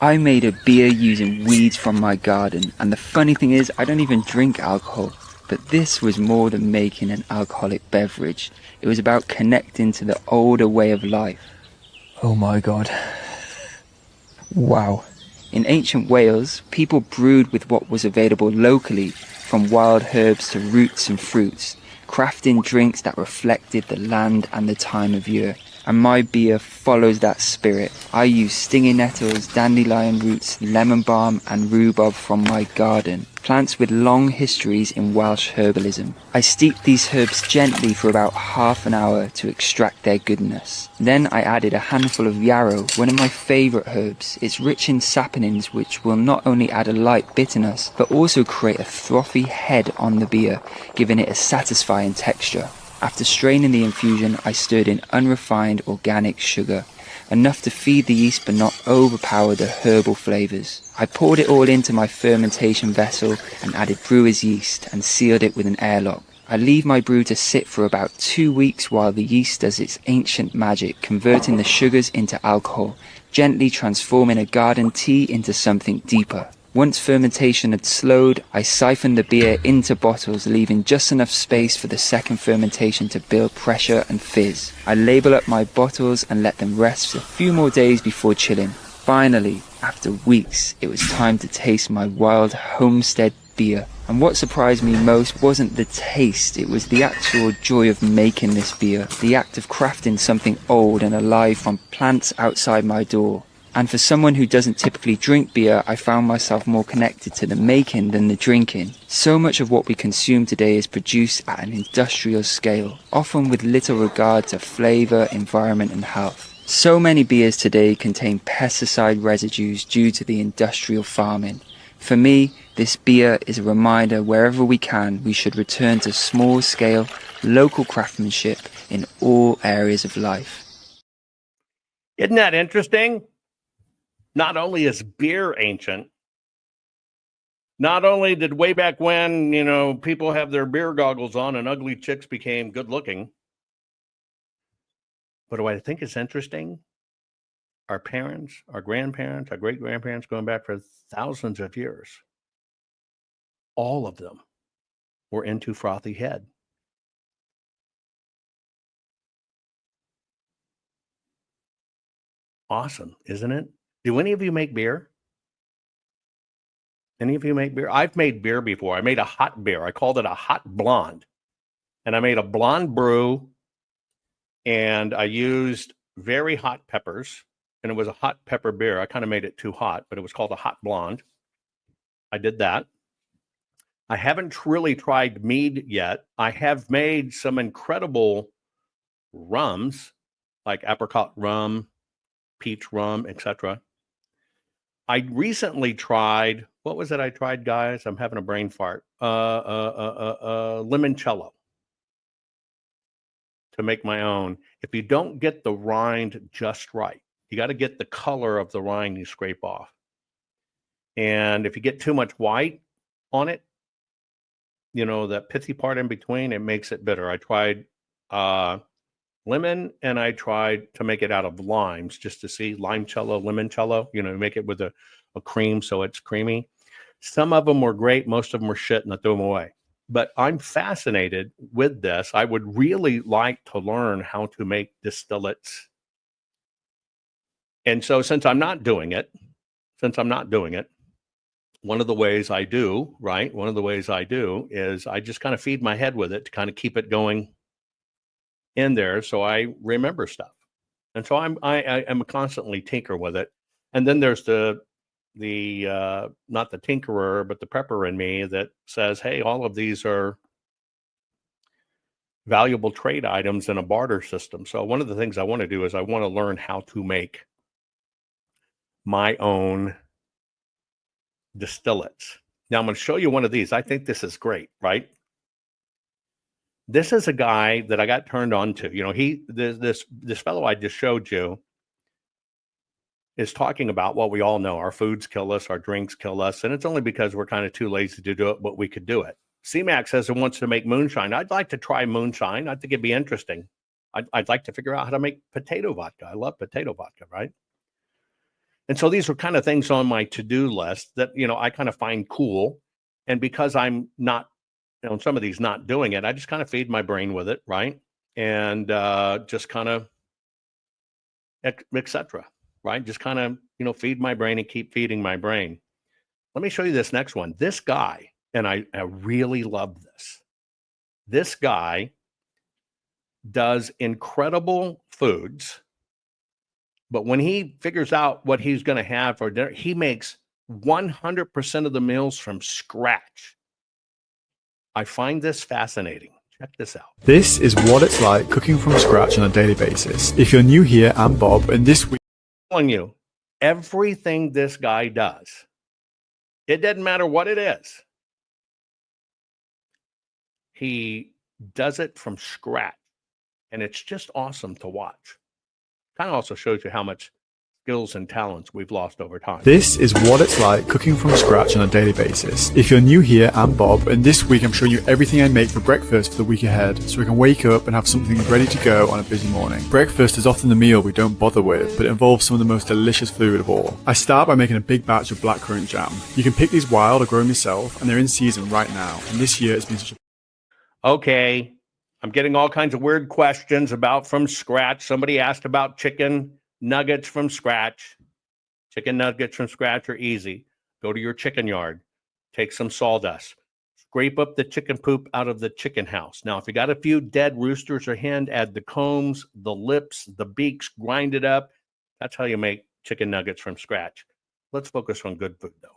I made a beer using weeds from my garden, and the funny thing is, I don't even drink alcohol. But this was more than making an alcoholic beverage. It was about connecting to the older way of life. Oh my God. Wow. In ancient Wales, people brewed with what was available locally, from wild herbs to roots and fruits, crafting drinks that reflected the land and the time of year. And my beer follows that spirit. I use stinging nettles, dandelion roots, lemon balm and rhubarb from my garden, plants with long histories in Welsh herbalism. I steep these herbs gently for about half an hour to extract their goodness. Then I added a handful of yarrow, one of my favourite herbs. It's rich in saponins which will not only add a light bitterness, but also create a frothy head on the beer, giving it a satisfying texture. After straining the infusion, I stirred in unrefined organic sugar, enough to feed the yeast but not overpower the herbal flavours. I poured it all into my fermentation vessel and added brewer's yeast and sealed it with an airlock. I leave my brew to sit for about 2 weeks while the yeast does its ancient magic, converting the sugars into alcohol, gently transforming a garden tea into something deeper. Once fermentation had slowed, I siphoned the beer into bottles, leaving just enough space for the second fermentation to build pressure and fizz. I label up my bottles and let them rest for a few more days before chilling. Finally, after weeks, it was time to taste my wild homestead beer. And what surprised me most wasn't the taste, it was the actual joy of making this beer, the act of crafting something old and alive from plants outside my door. And for someone who doesn't typically drink beer, I found myself more connected to the making than the drinking. So much of what we consume today is produced at an industrial scale, often with little regard to flavour, environment and health. So many beers today contain pesticide residues due to the industrial farming. For me, this beer is a reminder wherever we can, we should return to small-scale, local craftsmanship in all areas of life. Isn't that interesting? Not only is beer ancient, not only did way back when, people have their beer goggles on and ugly chicks became good looking, but what I think is interesting, our parents, our grandparents, our great-grandparents going back for thousands of years, all of them were into frothy head. Awesome, isn't it? Do any of you make beer? Any of you make beer? I've made beer before. I made a hot beer. I called it a hot blonde. And I made a blonde brew, and I used very hot peppers, and it was a hot pepper beer. I kind of made it too hot, but it was called a hot blonde. I did that. I haven't really tried mead yet. I have made some incredible rums, like apricot rum, peach rum, etc. I recently tried, what was it I tried, guys? I'm having a brain fart. Limoncello to make my own. If you don't get the rind just right, you got to get the color of the rind you scrape off. And if you get too much white on it, that pithy part in between, it makes it bitter. I tried lemon, and I tried to make it out of limes just to see limoncello, limoncello, make it with a cream so it's creamy. Some of them were great, most of them were shit, and I threw them away. But I'm fascinated with this. I would really like to learn how to make distillates. And so since I'm not doing it, one of the ways I do, right? One of the ways I do is I just kind of feed my head with it to kind of keep it going in there so I remember stuff. And so I am constantly tinker with it. And then there's the not the tinkerer, but the prepper in me that says, hey, all of these are valuable trade items in a barter system. So one of the things I want to do is I want to learn how to make my own distillates. Now I'm going to show you one of these. I think this is great, right? This is a guy that I got turned on to. You know, this fellow I just showed you is talking about what we all know. Our foods kill us, our drinks kill us, and it's only because we're kind of too lazy to do it, but we could do it. C-Mac says it wants to make moonshine. I'd like to try moonshine. I think it'd be interesting. I'd like to figure out how to make potato vodka. I love potato vodka, right? And so these are kind of things on my to-do list that, you know, I kind of find cool. And because I'm not, you know, some of these not doing it, I just kind of feed my brain with it, right? And just kind of, et cetera, right? Just kind of, you know, feed my brain and keep feeding my brain. Let me show you this next one. This guy, and I really love this. This guy does incredible foods, but when he figures out what he's going to have for dinner, he makes 100% of the meals from scratch. I find this fascinating. Check this out. This is what it's like cooking from scratch on a daily basis. If you're new here, I'm Bob, and this week I'm telling you, everything this guy does, it doesn't matter what it is. He does it from scratch, and it's just awesome to watch. Kind of also shows you how much skills and talents we've lost over time. This is what it's like cooking from scratch on a daily basis. If you're new here, I'm Bob, and this week I'm showing you everything I make for breakfast for the week ahead, so we can wake up and have something ready to go on a busy morning. Breakfast is often the meal we don't bother with, but it involves some of the most delicious food of all. I start by making a big batch of blackcurrant jam. You can pick these wild or grow them yourself, and they're in season right now, and this year it's been such a... Okay, I'm getting all kinds of weird questions about from scratch. Somebody asked about chicken nuggets from scratch. Chicken nuggets from scratch are easy. Go to your chicken yard, take some sawdust, scrape up the chicken poop out of the chicken house. Now, if you got a few dead roosters or hen, add the combs, the lips, the beaks, grind it up. That's how you make chicken nuggets from scratch. Let's focus on good food, though.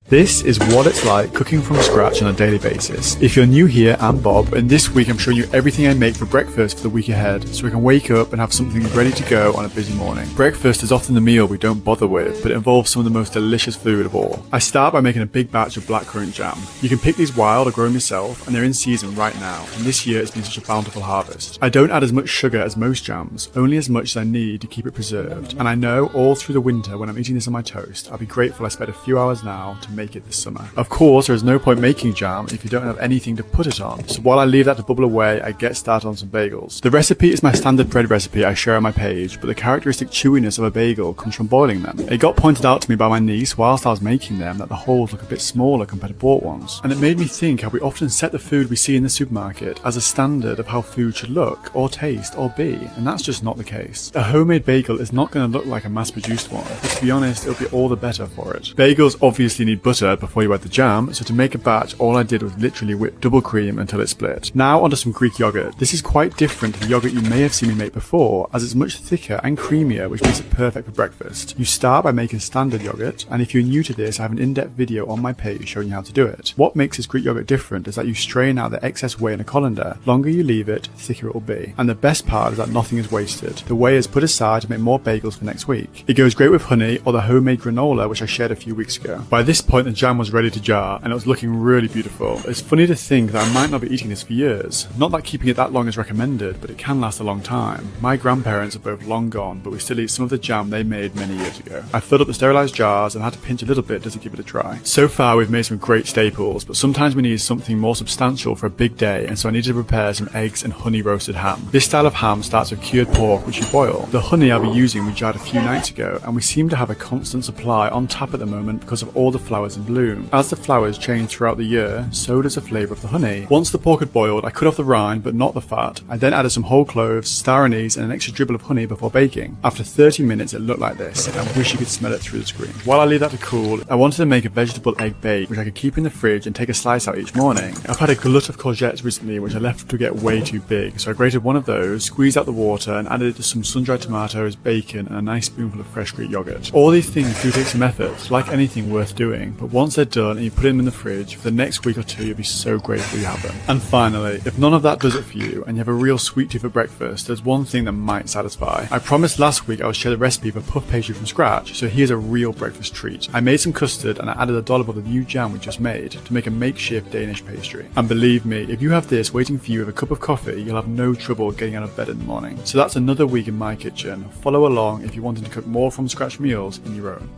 This is what it's like cooking from scratch on a daily basis. If you're new here, I'm Bob, and this week I'm showing you everything I make for breakfast for the week ahead, so we can wake up and have something ready to go on a busy morning. Breakfast is often the meal we don't bother with, but it involves some of the most delicious food of all. I start by making a big batch of blackcurrant jam. You can pick these wild or grow them yourself, and they're in season right now, and this year it's been such a bountiful harvest. I don't add as much sugar as most jams, only as much as I need to keep it preserved, and I know all through the winter when I'm eating this on my toast, I'll be grateful I spent a few hours now to make it this summer. Of course, there is no point making jam if you don't have anything to put it on, so while I leave that to bubble away, I get started on some bagels. The recipe is my standard bread recipe I share on my page, but the characteristic chewiness of a bagel comes from boiling them. It got pointed out to me by my niece whilst I was making them that the holes look a bit smaller compared to bought ones, and it made me think how we often set the food we see in the supermarket as a standard of how food should look, or taste, or be, and that's just not the case. A homemade bagel is not going to look like a mass-produced one, but to be honest, it'll be all the better for it. Bagels obviously need butter before you add the jam, so to make a batch, all I did was literally whip double cream until it split. Now onto some Greek yogurt. This is quite different to the yogurt you may have seen me make before, as it's much thicker and creamier, which makes it perfect for breakfast. You start by making standard yogurt, and if you're new to this, I have an in-depth video on my page showing you how to do it. What makes this Greek yogurt different is that you strain out the excess whey in a colander. Longer you leave it, thicker it will be. And the best part is that nothing is wasted. The whey is put aside to make more bagels for next week. It goes great with honey or the homemade granola, which I shared a few weeks ago. By this point, the jam was ready to jar, and it was looking really beautiful. It's funny to think that I might not be eating this for years. Not that keeping it that long is recommended, but it can last a long time. My grandparents are both long gone, but we still eat some of the jam they made many years ago. I filled up the sterilised jars and had to pinch a little bit just to give it a try. So far we've made some great staples, but sometimes we need something more substantial for a big day, and so I needed to prepare some eggs and honey roasted ham. This style of ham starts with cured pork, which you boil. The honey I'll be using we jarred a few nights ago, and we seem to have a constant supply on tap at the moment because of all the flour flowers in bloom. As the flowers change throughout the year, so does the flavour of the honey. Once the pork had boiled, I cut off the rind but not the fat. I then added some whole cloves, star anise and an extra dribble of honey before baking. After 30 minutes it looked like this, and I wish you could smell it through the screen. While I leave that to cool, I wanted to make a vegetable egg bake, which I could keep in the fridge and take a slice out each morning. I've had a glut of courgettes recently, which I left to get way too big, so I grated one of those, squeezed out the water and added some sun-dried tomatoes, bacon and a nice spoonful of fresh Greek yogurt. All these things do take some effort, like anything worth doing, but once they're done and you put them in the fridge, for the next week or two you'll be so grateful you have them. And finally, if none of that does it for you and you have a real sweet tooth for breakfast, there's one thing that might satisfy. I promised last week I would share the recipe for puff pastry from scratch, so here's a real breakfast treat. I made some custard and I added a dollop of the new jam we just made to make a makeshift Danish pastry. And believe me, if you have this waiting for you with a cup of coffee, you'll have no trouble getting out of bed in the morning. So that's another week in my kitchen. Follow along if you're wanting to cook more from scratch meals in your own.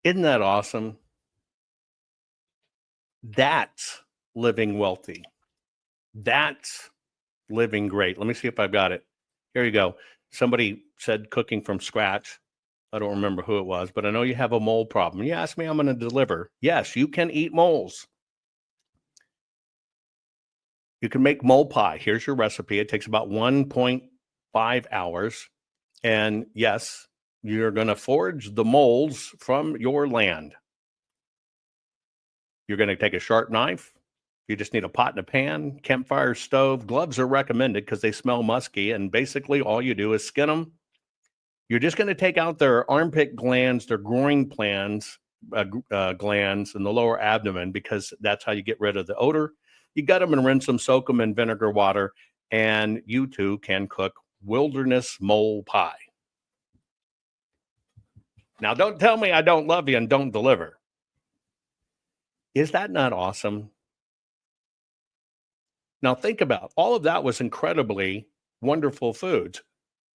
Isn't that awesome? That's living wealthy. That's living great. Let me see if I've got it. Here you go. Somebody said cooking from scratch. I don't remember who it was, but I know you have a mole problem. You asked me, I'm going to deliver. Yes, you can eat moles. You can make mole pie. Here's your recipe. It takes about 1.5 hours. And yes, you're going to forage the moles from your land. You're going to take a sharp knife. You just need a pot and a pan, campfire stove. Gloves are recommended because they smell musky. And basically all you do is skin them. You're just going to take out their armpit glands, their groin glands in the lower abdomen, because that's how you get rid of the odor. You gut them and rinse them, soak them in vinegar water, and you too can cook wilderness mole pie. Now, don't tell me I don't love you and don't deliver. Is that not awesome? Now, think about all of that was incredibly wonderful foods.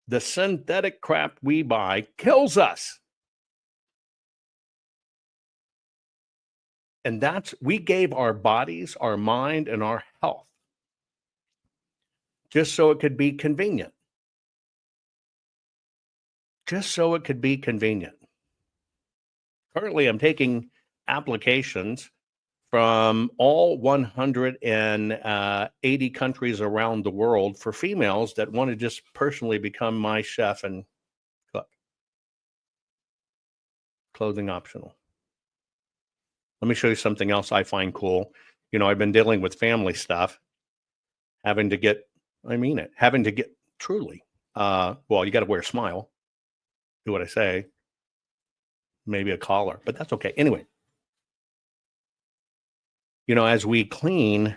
The synthetic crap we buy kills us. And we gave our bodies, our mind, and our health just so it could be convenient. Just so it could be convenient. Currently, I'm taking applications from all 180 countries around the world for females that want to just personally become my chef and cook. Clothing optional. Let me show you something else I find cool. You know, I've been dealing with family stuff, having to get truly, well, you got to wear a smile, do what I say, maybe a collar, but that's okay. Anyway, you know, as we clean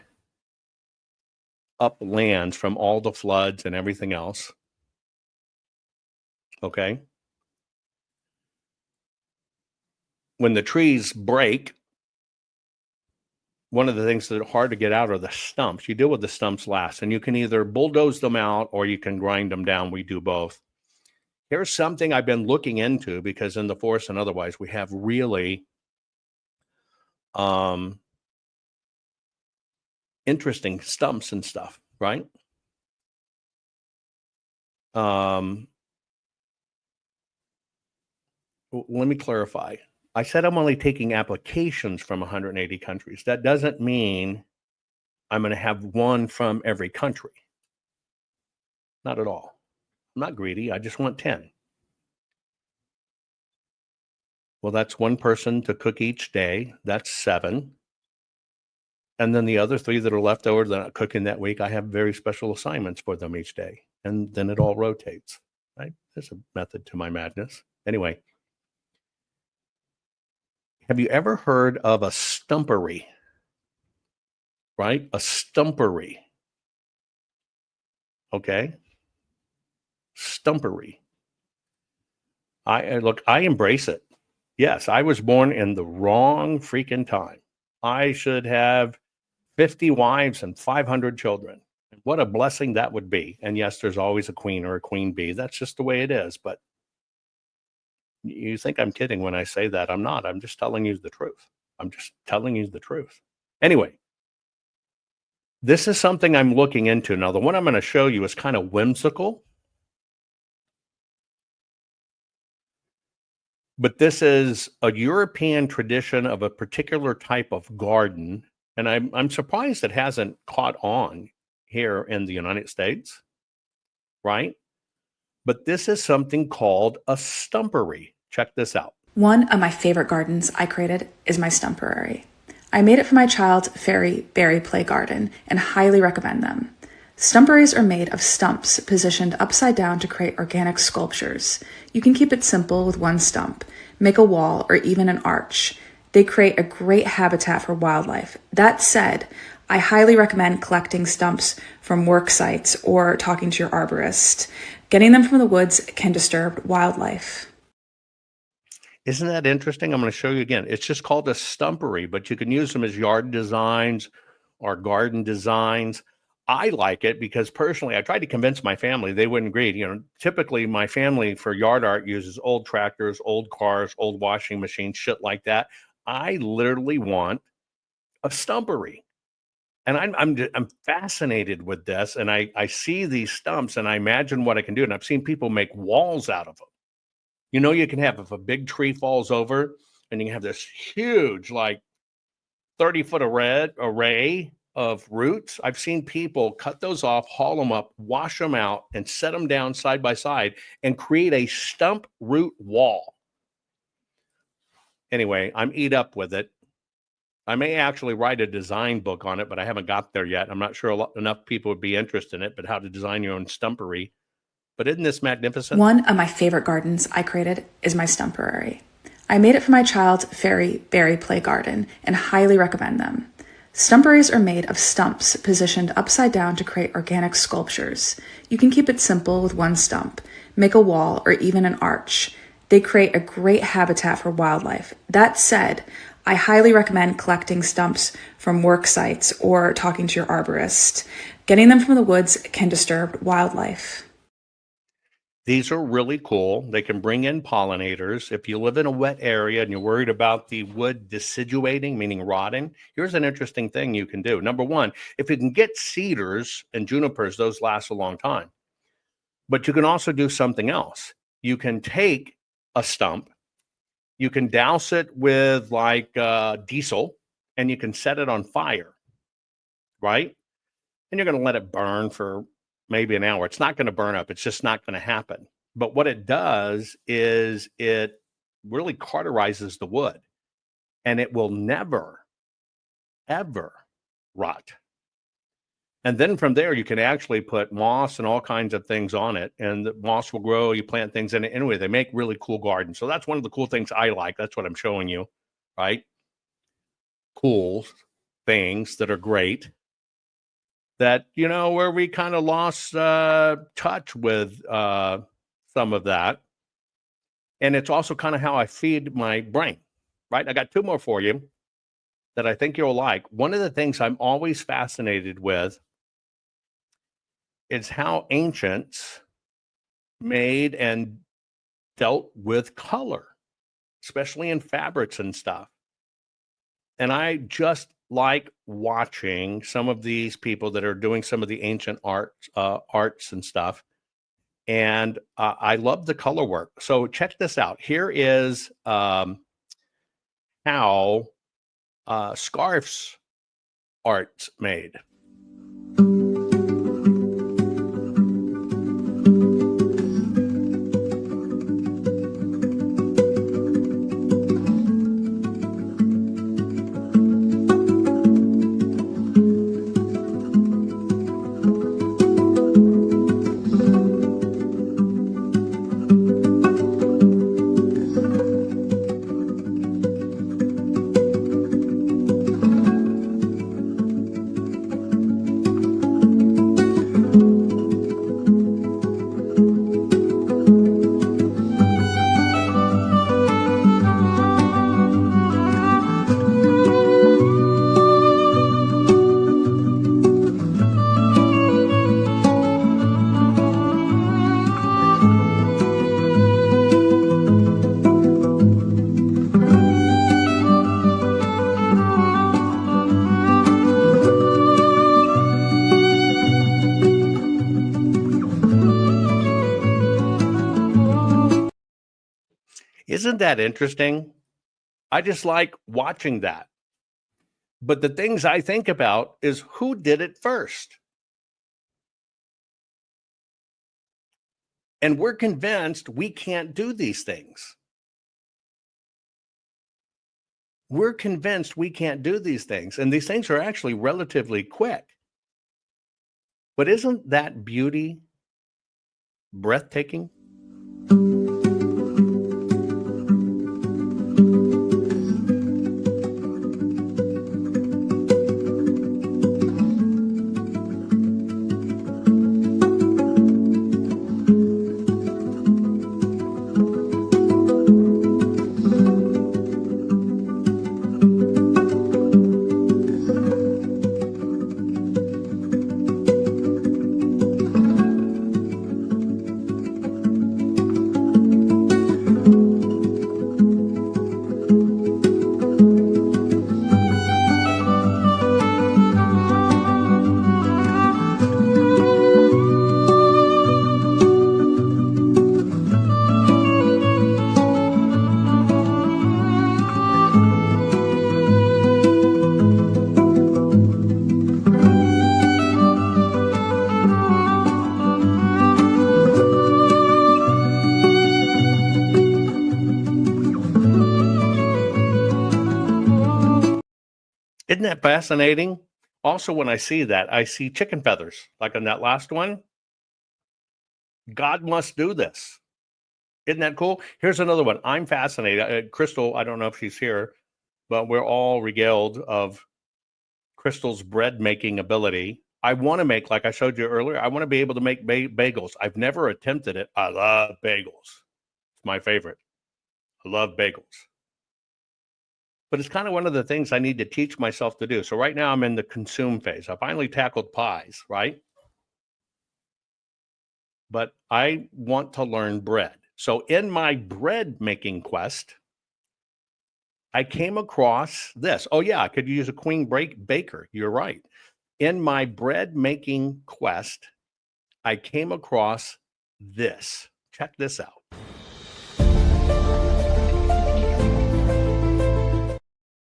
up lands from all the floods and everything else, okay, when the trees break, one of the things that are hard to get out are the stumps. You deal with the stumps last, and you can either bulldoze them out or you can grind them down. We do both. Here's something I've been looking into, because in the forest and otherwise, we have really interesting stumps and stuff, right? Let me clarify. I said I'm only taking applications from 180 countries. That doesn't mean I'm going to have one from every country. Not at all. I'm not greedy. I just want 10. Well, that's one person to cook each day. That's 7. And then the other 3 that are left over that I'm cooking that week, I have very special assignments for them each day. And then it all rotates, right? There's a method to my madness. Anyway, have you ever heard of a stumpery? Right? A stumpery. Okay? Stumpery. I embrace it. Yes, I was born in the wrong freaking time. I should have 50 wives and 500 children. What a blessing that would be. And yes, there's always a queen or a queen bee. That's just the way it is. But you think I'm kidding when I say that. I'm not. I'm just telling you the truth. I'm just telling you the truth. Anyway, this is something I'm looking into. Now, the one I'm going to show you is kind of whimsical. But this is a European tradition of a particular type of garden. And I'm surprised it hasn't caught on here in the United States, right? But this is something called a stumpery. Check this out. One of my favorite gardens I created is my stumperary. I made it for my child's fairy berry play garden and highly recommend them. Stumperies are made of stumps positioned upside down to create organic sculptures. You can keep it simple with one stump, make a wall, or even an arch. They create a great habitat for wildlife. That said, I highly recommend collecting stumps from work sites or talking to your arborist. Getting them from the woods can disturb wildlife. Isn't that interesting? I'm going to show you again. It's just called a stumpery, but you can use them as yard designs or garden designs. I like it because personally, I tried to convince my family. They wouldn't agree. You know, typically my family for yard art uses old tractors, old cars, old washing machines, shit like that. I literally want a stumpery. And I'm fascinated with this. And I see these stumps and I imagine what I can do. And I've seen people make walls out of them. You know, you can have, if a big tree falls over and you can have this huge, like 30-foot array of roots. I've seen people cut those off, haul them up, wash them out, and set them down side by side and create a stump root wall. Anyway, I'm eat up with it. I may actually write a design book on it, but I haven't got there yet. I'm not sure enough people would be interested in it, but how to design your own stumpery. But isn't this magnificent? One of my favorite gardens I created is my stumperary. I made it for my child's fairy berry play garden and highly recommend them. Stumperies are made of stumps positioned upside down to create organic sculptures. You can keep it simple with one stump, make a wall, or even an arch. They create a great habitat for wildlife. That said, I highly recommend collecting stumps from work sites or talking to your arborist. Getting them from the woods can disturb wildlife. These are really cool. They can bring in pollinators. If you live in a wet area and you're worried about the wood deciduating, meaning rotting, here's an interesting thing you can do. Number one, if you can get cedars and junipers, those last a long time. But you can also do something else. You can take a stump, you can douse it with like diesel, and you can set it on fire, right? And you're going to let it burn for maybe an hour. It's not going to burn up. It's just not going to happen. But what it does is it really cauterizes the wood and it will never, ever rot. And then from there, you can actually put moss and all kinds of things on it, and the moss will grow. You plant things in it. Anyway, they make really cool gardens. So that's one of the cool things I like. That's what I'm showing you, right? Cool things that are great. That, you know, where we kind of lost touch with some of that. And it's also kind of how I feed my brain, right? I got two more for you that I think you'll like. One of the things I'm always fascinated with is how ancients made and dealt with color, especially in fabrics and stuff. And I just like watching some of these people that are doing some of the ancient arts and stuff. And I love the color work. So check this out. Here is how scarves art's made. Isn't that interesting? I just like watching that. But the things I think about is who did it first? And we're convinced we can't do these things. We're convinced we can't do these things. And these things are actually relatively quick. But isn't that beauty breathtaking? Isn't that fascinating? Also, when I see that, I see chicken feathers, like on that last one. God must do this. Isn't that cool? Here's another one. I'm fascinated. Crystal, I don't know if she's here, but we're all regaled of Crystal's bread making ability. I want to make, like I showed you earlier, I want to be able to make bagels. I've never attempted it. I love bagels. It's my favorite. I love bagels. But it's kind of one of the things I need to teach myself to do. So right now I'm in the consume phase. I finally tackled pies, right? But I want to learn bread. So in my bread making quest, I came across this. Oh yeah, I could use a queen baker. You're right. In my bread making quest, I came across this. Check this out.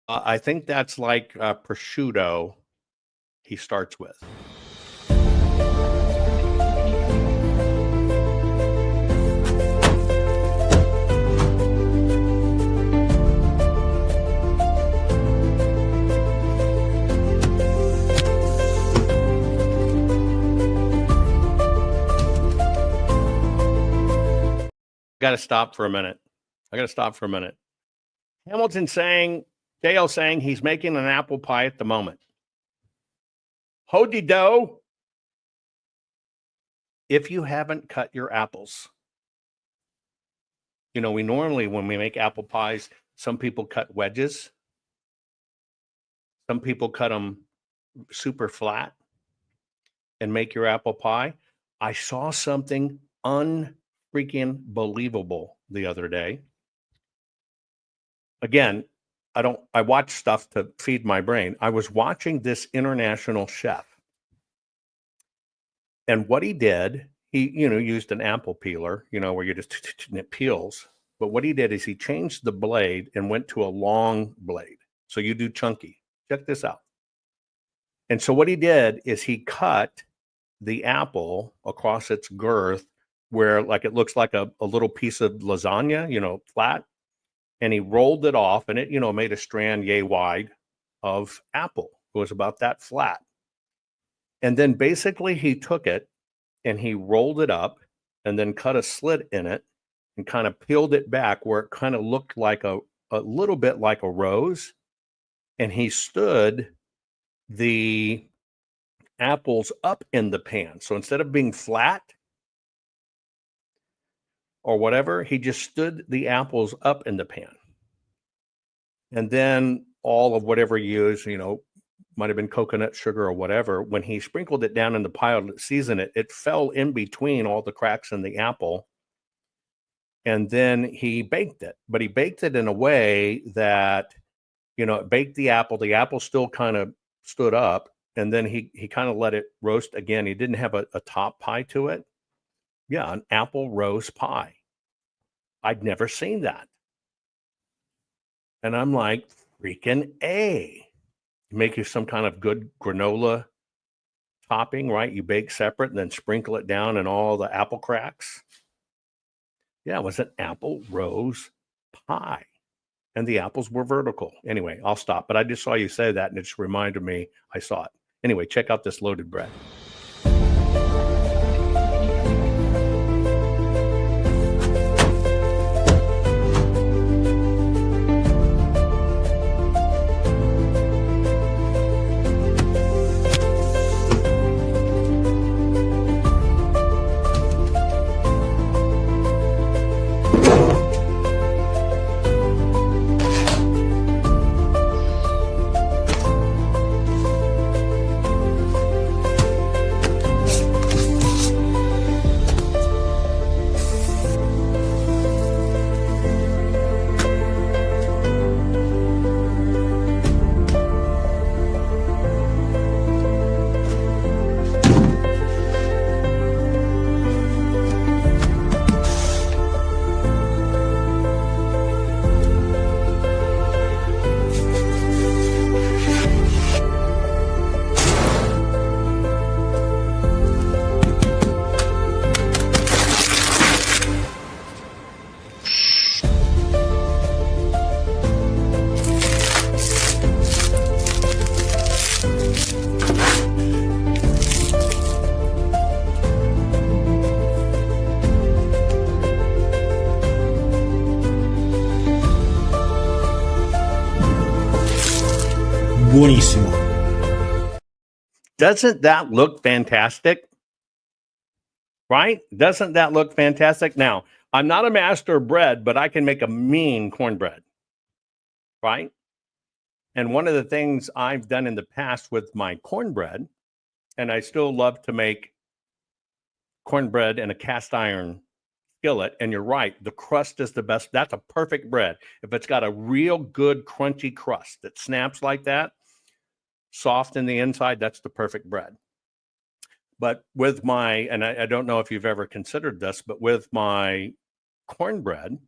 I think that's like prosciutto he starts with. Got to stop for a minute. Hamilton saying, Dale saying he's making an apple pie at the moment. Ho-de-do. If you haven't cut your apples, you know, we normally, when we make apple pies, some people cut wedges. Some people cut them super flat and make your apple pie. I saw something unfreaking believable the other day. Again, I watch stuff to feed my brain. I was watching this international chef. And what he did, he, used an apple peeler, where you just, and it peels. But what he did is he changed the blade and went to a long blade. So you do chunky. Check this out. And so what he did is he cut the apple across its girth where like it looks like a little piece of lasagna, flat. And he rolled it off and it, made a strand yay wide of apple. It was about that flat. And then basically he took it and he rolled it up and then cut a slit in it and kind of peeled it back where it kind of looked like a little bit like a rose. And he stood the apples up in the pan. So instead of being flat or whatever, he just stood the apples up in the pan. And then all of whatever he used, might have been coconut sugar or whatever. When he sprinkled it down in the pile to season it, it fell in between all the cracks in the apple. And then he baked it. But he baked it in a way that, it baked the apple. The apple still kind of stood up. And then he kind of let it roast again. He didn't have a top pie to it. Yeah, an apple roast pie. I'd never seen that. And I'm like, freaking A. You make you some kind of good granola topping, right? You bake separate and then sprinkle it down in all the apple cracks. Yeah, it was an apple rose pie. And the apples were vertical. Anyway, I'll stop. But I just saw you say that and it just reminded me I saw it. Anyway, check out this loaded bread. Buonissimo. Doesn't that look fantastic? Right? Doesn't that look fantastic? Now, I'm not a master of bread, but I can make a mean cornbread. Right? And one of the things I've done in the past with my cornbread, and I still love to make cornbread in a cast iron skillet. And you're right, the crust is the best. That's a perfect bread. If it's got a real good crunchy crust that snaps like that, soft in the inside, that's the perfect bread. But with my, and I don't know if you've ever considered this, but with my cornbread,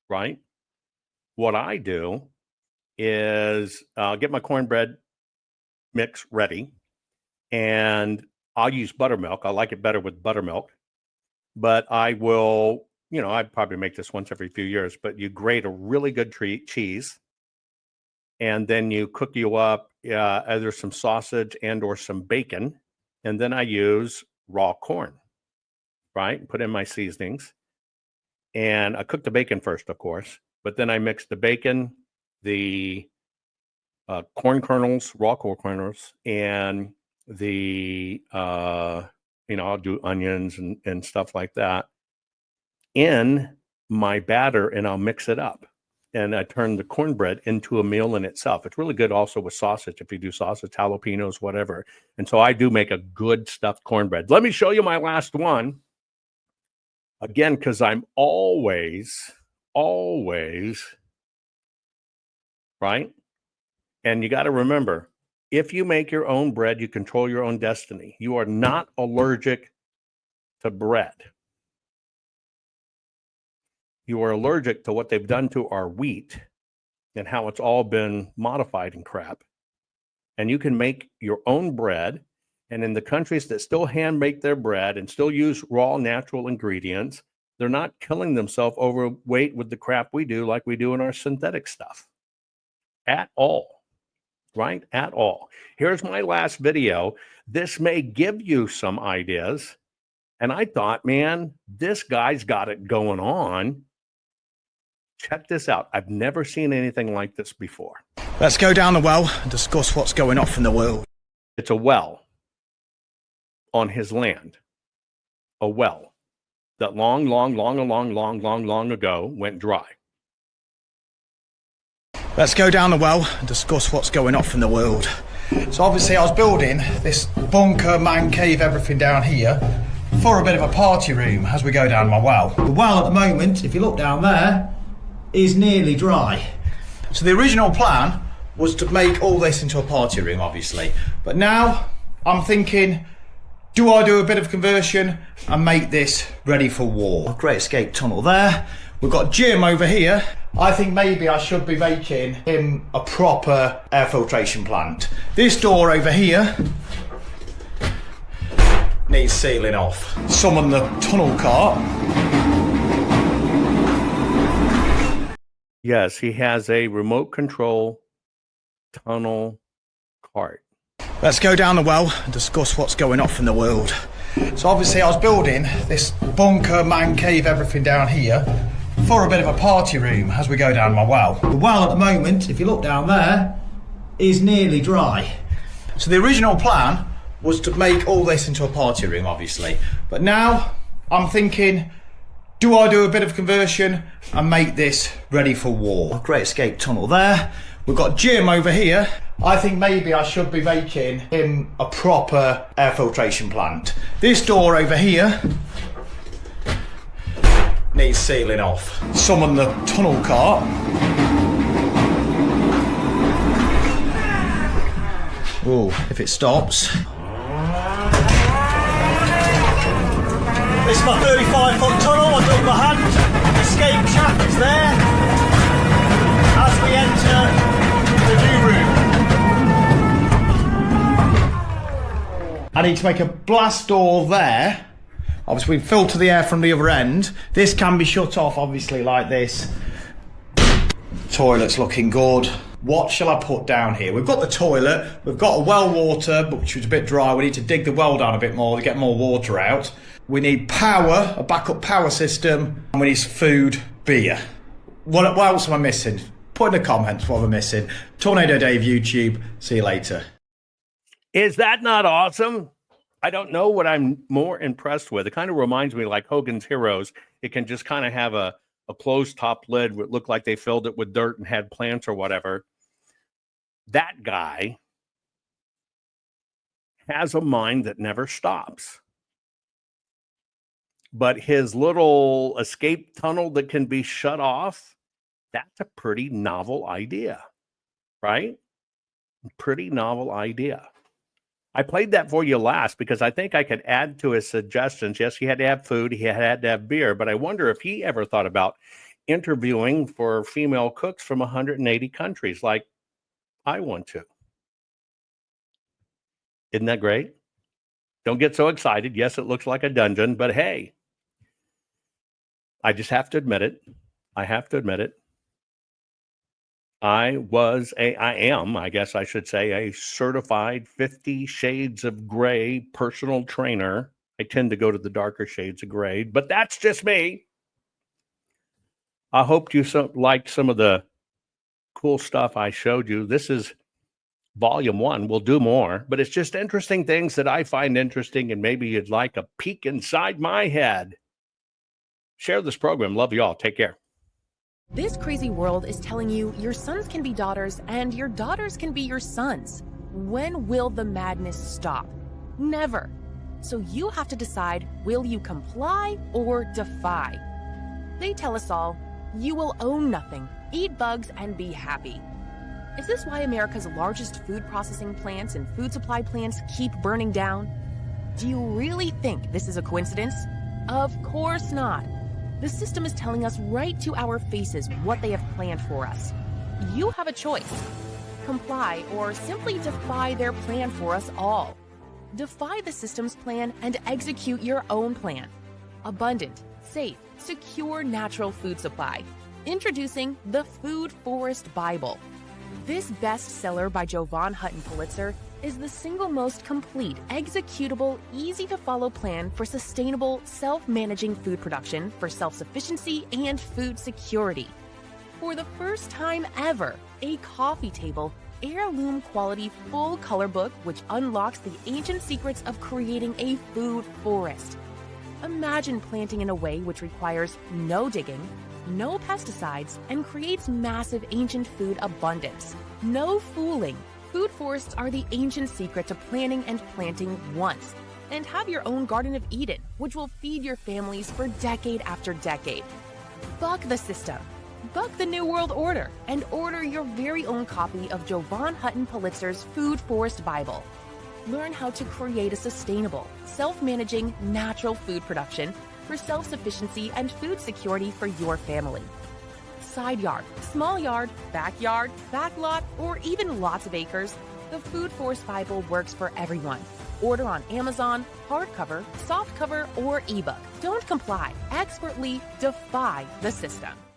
right, what I do is get my cornbread mix ready, and I'll use buttermilk. I like it better with buttermilk, but I will, you know, I'd probably make this once every few years, but you grate a really good cheese, and then you cook you up either some sausage and or some bacon, and then I use raw corn, right? Put in my seasonings, and I cook the bacon first, of course, but then I mix the bacon, the corn kernels, raw corn kernels, and the, you know, I'll do onions and stuff like that in my batter, and I'll mix it up. And I turn the cornbread into a meal in itself. It's really good also with sausage, if you do sausage, jalapenos, whatever. And so I do make a good stuffed cornbread. Let me show you my last one. Again, because I'm always, right? And you got to remember, if you make your own bread, you control your own destiny. You are not allergic to bread. You are allergic to what they've done to our wheat and how it's all been modified and crap. And you can make your own bread. And in the countries that still hand make their bread and still use raw natural ingredients, they're not killing themselves overweight with the crap we do like we do in our synthetic stuff. At all. Right? At all. Here's my last video. This may give you some ideas. And I thought, man, this guy's got it going on. Check this out. I've never seen anything like this before. Let's go down the well and discuss what's going off in the world. It's a well on his land. A well that long ago went dry. Let's go down the well and discuss what's going off in the world. So obviously I was building this bunker, man cave, everything down here for a bit of a party room as we go down my well. The well at the moment, if you look down there, is nearly dry. So the original plan was to make all this into a party room, obviously. But now I'm thinking, do I do a bit of conversion and make this ready for war? Great escape tunnel there. We've got Jim over here. I think maybe I should be making him a proper air filtration plant. This door over here needs sealing off. Summon the tunnel cart. Yes, he has a remote control tunnel cart. Let's go down the well and discuss what's going off in the world. So obviously I was building this bunker, man cave, everything down here for a bit of a party room as we go down my well. The well at the moment, if you look down there, is nearly dry. So the original plan was to make all this into a party room, obviously. But now I'm thinking, do I do a bit of conversion and make this ready for war? Great escape tunnel there. We've got Jim over here. I think maybe I should be making him a proper air filtration plant. This door over here needs sealing off. Summon the tunnel cart. Oh, if it stops. This is my 35-foot tunnel. I dug my hand. Escape shaft is there. As we enter the new room. I need to make a blast door there. Obviously we filter the air from the other end. This can be shut off obviously like this. Toilet's looking good. What shall I put down here? We've got the toilet, we've got a well water, which was a bit dry. We need to dig the well down a bit more to get more water out. We need power, a backup power system, and we need food, beer. What else am I missing? Put in the comments what we're missing. Tornado Dave YouTube, see you later. Is that not awesome? I don't know what I'm more impressed with. It kind of reminds me like Hogan's Heroes. It can just kind of have a closed top lid would look like they filled it with dirt and had plants or whatever. That guy has a mind that never stops. But his little escape tunnel that can be shut off, that's a pretty novel idea, right? Pretty novel idea. I played that for you last because I think I could add to his suggestions. Yes, he had to have food. He had to have beer. But I wonder if he ever thought about interviewing for female cooks from 180 countries like I want to. Isn't that great? Don't get so excited. Yes, it looks like a dungeon, but hey, I just have to admit it. I have to admit it. I am, I guess I should say, a certified 50 Shades of Gray personal trainer. I tend to go to the darker shades of gray, but that's just me. I hope you liked some of the cool stuff I showed you. This is volume 1. We'll do more, but it's just interesting things that I find interesting, and maybe you'd like a peek inside my head. Share this program. Love you all. Take care. This crazy world is telling you your sons can be daughters and your daughters can be your sons. When will the madness stop? Never. So you have to decide, will you comply or defy? They tell us all, you will own nothing, eat bugs, and be happy. Is this why America's largest food processing plants and food supply plants keep burning down? Do you really think this is a coincidence? Of course not. The system is telling us right to our faces what they have planned for us. You have a choice. Comply or simply defy their plan for us all. Defy the system's plan and execute your own plan. Abundant, safe, secure natural food supply. Introducing the Food Forest Bible. This bestseller by Jovan Hutton Pulitzer is the single most complete, executable, easy-to-follow plan for sustainable, self-managing food production for self-sufficiency and food security. For the first time ever, a coffee table, heirloom quality full color book which unlocks the ancient secrets of creating a food forest. Imagine planting in a way which requires no digging, no pesticides, and creates massive ancient food abundance. No fooling. Food forests are the ancient secret to planning and planting once. And have your own Garden of Eden, which will feed your families for decade after decade. Buck the system. Buck the New World Order and order your very own copy of Jovan Hutton Pulitzer's Food Forest Bible. Learn how to create a sustainable, self-managing, natural food production for self-sufficiency and food security for your family. Side yard, small yard, backyard, backlot, or even lots of acres, the Food Force Bible works for everyone. Order on Amazon, hardcover, softcover, or ebook. Don't comply. Expertly defy the system.